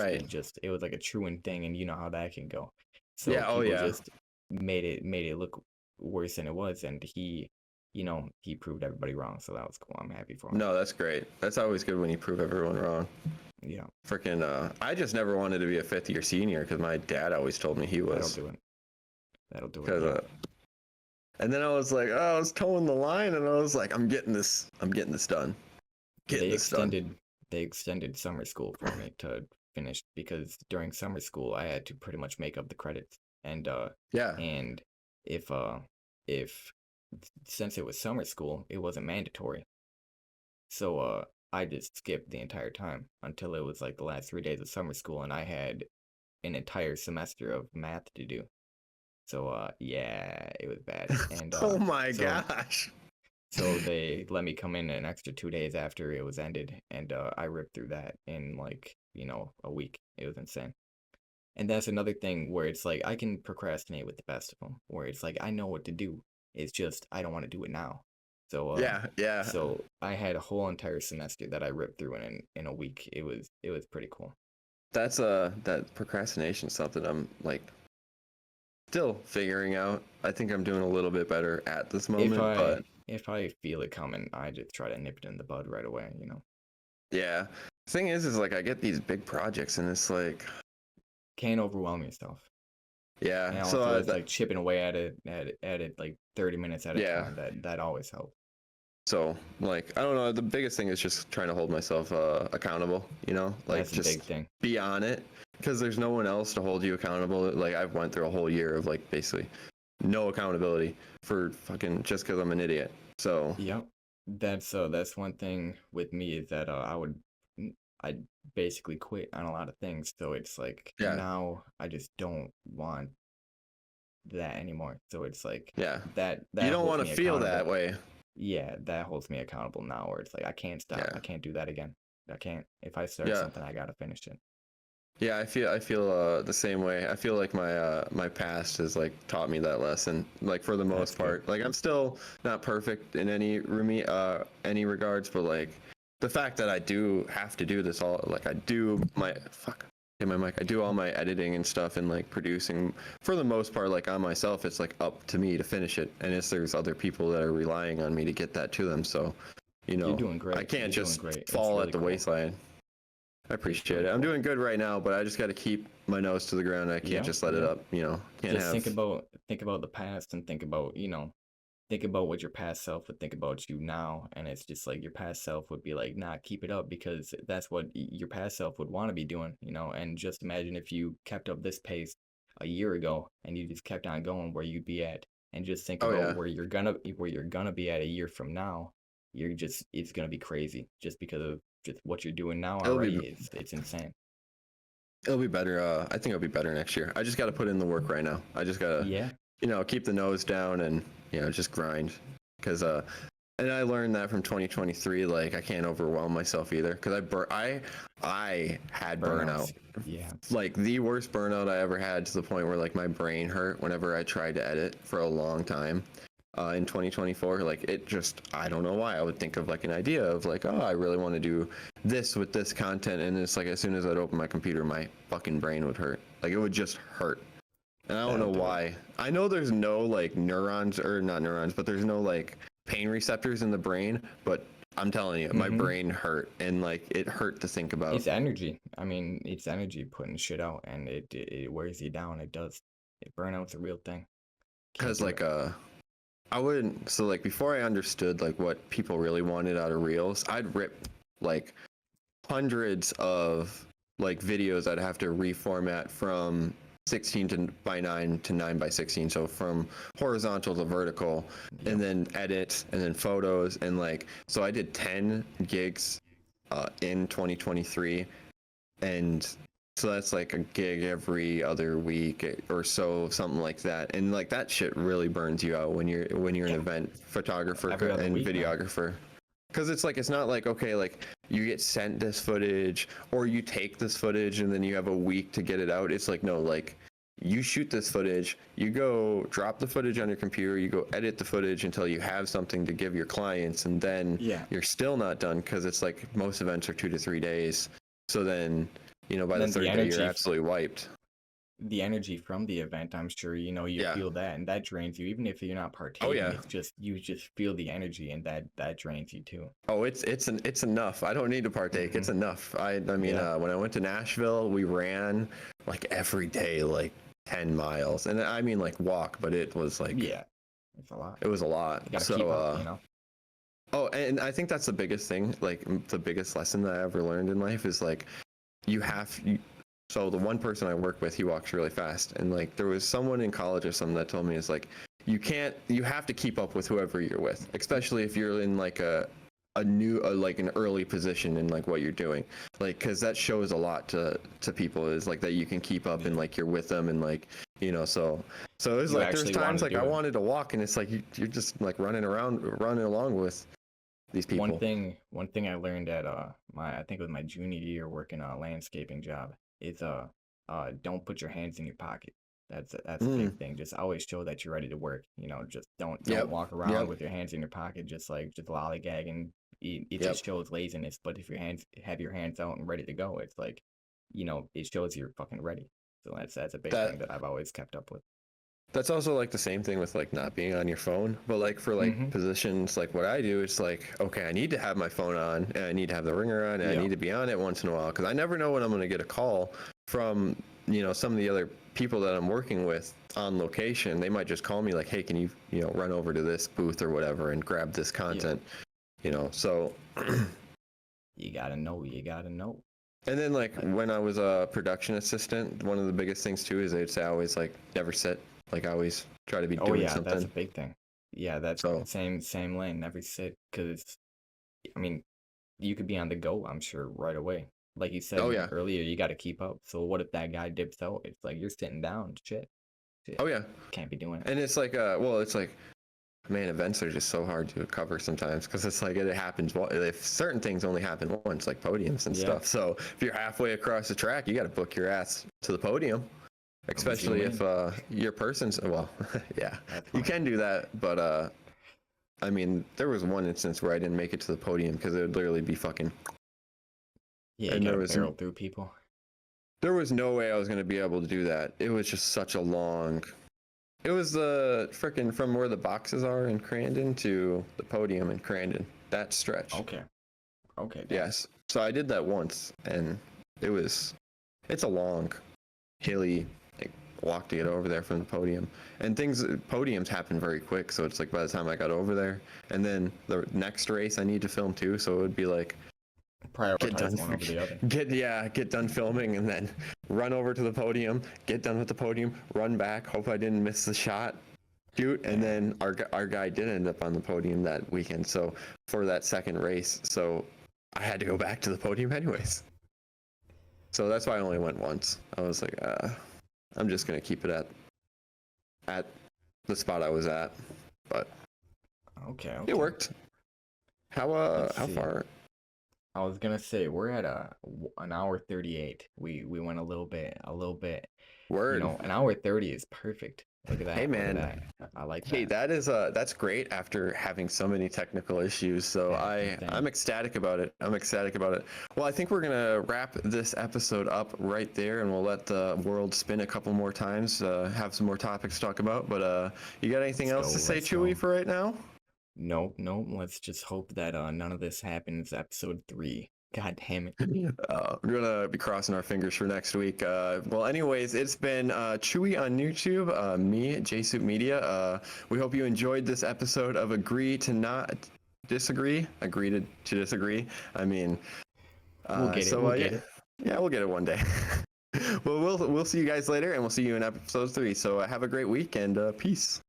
it was like a truant thing, and you know how that can go. So people just made it look worse than it was, and he proved everybody wrong. So that was cool. I'm happy for him. No, that's great. That's always good when you prove everyone wrong. Yeah. Freaking I just never wanted to be a fifth year senior because my dad always told me he was. That'll do it. And then I was like, I was towing the line, and I was like, I'm getting this done. They extended summer school for me to finish because during summer school I had to pretty much make up the credits, and and if since it was summer school, it wasn't mandatory. So I just skipped the entire time until it was like the last 3 days of summer school, and I had an entire semester of math to do. So yeah, it was bad. And Oh my so gosh. so they let me come in an extra 2 days after it was ended, and I ripped through that in like, a week. It was insane. And that's another thing where it's like I can procrastinate with the best of them, where it's like I know what to do. It's just I don't want to do it now. So Yeah. so I had a whole entire semester that I ripped through in a week. It was pretty cool. That's that procrastination something I'm like still figuring out. I think I'm doing a little bit better at this If moment, I but if I feel it coming, I just try to nip it in the bud right away. yeah. Thing is like I get these big projects and it's like, Can't overwhelm yourself. And yeah. So also it's like chipping away at it like 30 minutes at a yeah. time. That always helps. So like I don't know. The biggest thing is just trying to hold myself accountable. Like That's the big just thing. be on it because there's no one else to hold you accountable. Like I've went through a whole year of like basically no accountability for fucking just because I'm an idiot. So Yep. That's one thing with me is that I basically quit on a lot of things. So it's like yeah, now I just don't want that anymore. So it's like yeah. that You that don't holds want me to feel that accountable. way. Yeah, that holds me accountable now where it's like I can't stop. Yeah, I can't do that again. I can't. If I start yeah. something, I gotta finish it. Yeah, I feel the same way. I feel like my past has like taught me that lesson. Like for the That's most good. part, like I'm still not perfect in any regards, but like the fact that I do have to do this all, like I do my fuck hit my mic. I do all my editing and stuff and like producing for the most part, like on myself. It's like up to me to finish it, and there's other people that are relying on me to get that to them. So, You're doing I great. can't You're doing just great. It's fall at really the cool. wayside. I It's appreciate really it. I'm cool. doing good right now, but I just got to keep my nose to the ground. I can't Yeah, just let it yeah. up. Can't Just have. think about the past and think about what your past self would think about you now, and it's just like your past self would be like, nah, keep it up, because that's what your past self would want to be doing. And just imagine if you kept up this pace a year ago and you just kept on going, where you'd be at. And just think Oh about yeah, where you're gonna be at a year from now. It's gonna be crazy just because of just what you're doing now it'll be already. It's insane. it'll be better. I think it'll be better next year. I just got to put in the work right now. I just gotta Yeah. keep the nose down and just grind. Because and I learned that from 2023. Like I can't overwhelm myself either. Because I had burnout. Burnouts. Yeah. Like the worst burnout I ever had, to the point where like my brain hurt whenever I tried to edit for a long time. In 2024, like it just, I don't know why I would think of like an idea of like, oh, I really want to do this with this content, and it's like as soon as I'd open my computer, my fucking brain would hurt. Like it would just hurt, and I don't know That'll do it. why. I know there's no like neurons, or not neurons, but there's no like pain receptors in the brain, but I'm telling you, my Mm-hmm. brain hurt, and like it hurt to think about. It's energy. I mean, it's energy putting shit out, and it wears you down. It does. Burnout's a real thing. Can't Because do it. like I wouldn't. So like before I understood like what people really wanted out of reels, I'd rip like hundreds of like videos I'd have to reformat from 16 by 9 to 9 by 16, so from horizontal to vertical, Yep. and then edit, and then photos, and like so I did 10 gigs in 2023, and so that's like a gig every other week or so, something like that. And like that shit really burns you out when you're an Yeah. event photographer Every other and week, man. videographer. Because it's not like, okay, like you get sent this footage or you take this footage and then you have a week to get it out. It's like, no, like you shoot this footage, you go drop the footage on your computer, you go edit the footage until you have something to give your clients, and then Yeah. you're still not done, because it's like most events are 2 to 3 days. So then, by the Then third day, you're absolutely wiped. the energy from the event, I'm sure you Yeah. feel that, and that drains you. Even if you're not Oh partaking, yeah. it's just you just feel the energy, and that drains you too. Oh, it's enough. I don't need to partake. It's Hmm. enough. I mean, Yeah. when I went to Nashville, we ran like every day, like 10 miles, and I mean like walk, but it was like Yeah. It's a lot. it was a lot. You gotta So keep up. oh, and I think that's the biggest thing, like the biggest lesson that I ever learned in life is like so the one person I work with, he walks really fast, and like there was someone in college or something that told me, it's like you have to keep up with whoever you're with, especially if you're in like like an early position in like what you're doing, like because that shows a lot to people, is like that you can keep up and like you're with them and like so it was You like there's actually times wanted to like I do it. wanted to walk and it's like you're just like running along with these people. One thing I learned at I think it was my junior year working a landscaping job is don't put your hands in your pocket. That's a big thing. Just always show that you're ready to work. Just don't Yep. walk around with your hands in your pocket, just lollygagging. It Yep. just shows laziness. But if have your hands out and ready to go, it's like, it shows you're fucking ready. So that's a big thing that I've always kept up with. That's also like the same thing with like not being on your phone, but like for like positions like what I do, it's like, okay, I need to have my phone on and I need to have the ringer on and I need to be on it once in a while because I never know when I'm going to get a call from some of the other people that I'm working with on location. They might just call me like, hey, can you run over to this booth or whatever and grab this content, so you gotta know. And then like when I was a production assistant, one of the biggest things too is they'd say always like never sit. Like I always try to be doing something. That's a big thing. Yeah, that's same lane. Never sit, because I mean, you could be on the go, I'm sure, right away. Like you said earlier, you got to keep up. So what if that guy dips out? It's like you're sitting down. Shit. Oh yeah. Can't be doing it. And it's like it's like, man, events are just so hard to cover sometimes because it's like it happens. If certain things only happen once, like podiums and stuff. So if you're halfway across the track, you got to book your ass to the podium. Especially if your person's yeah, you can do that, but I mean, there was one instance where I didn't make it to the podium because it would literally be fucking. Yeah, you gotta barrel through people. There was no way I was gonna be able to do that. It was just such a long. It was the freaking from where the boxes are in Crandon to the podium in Crandon. That stretch. Okay. Yes. So I did that once, and it's a long, hilly walk to get over there from the podium, and podiums happen very quick, so it's like by the time I got over there, and then the next race I need to film too, so it would be like prioritize one over the other. Get done filming and then run over to the podium, get done with the podium, run back, hope I didn't miss the shot, shoot, and then our guy did end up on the podium that weekend, so for that second race, so I had to go back to the podium anyways. So that's why I only went once. I was like, I'm just gonna keep it at the spot I was at, but okay. It worked. How far? I was gonna say we're at an hour 38. We went a little bit. Word. An hour 30 is perfect. Look at that. Hey man, I like that. Hey, that's great after having so many technical issues. So I'm ecstatic about it. Well, I think we're gonna wrap this episode up right there, and we'll let the world spin a couple more times. Have some more topics to talk about. But you got anything else to say, Chewy, for right now? No. Let's just hope that none of this happens. Episode 3. God damn it. We're gonna be crossing our fingers for next week. Well, anyways, it's been Chewy on YouTube, me, JSoup Media. We hope you enjoyed this episode of Agree to Not Disagree. Agree to disagree. I mean, we'll get it. Yeah, we'll get it one day. Well, we'll see you guys later, and we'll see you in episode 3. So have a great week and peace.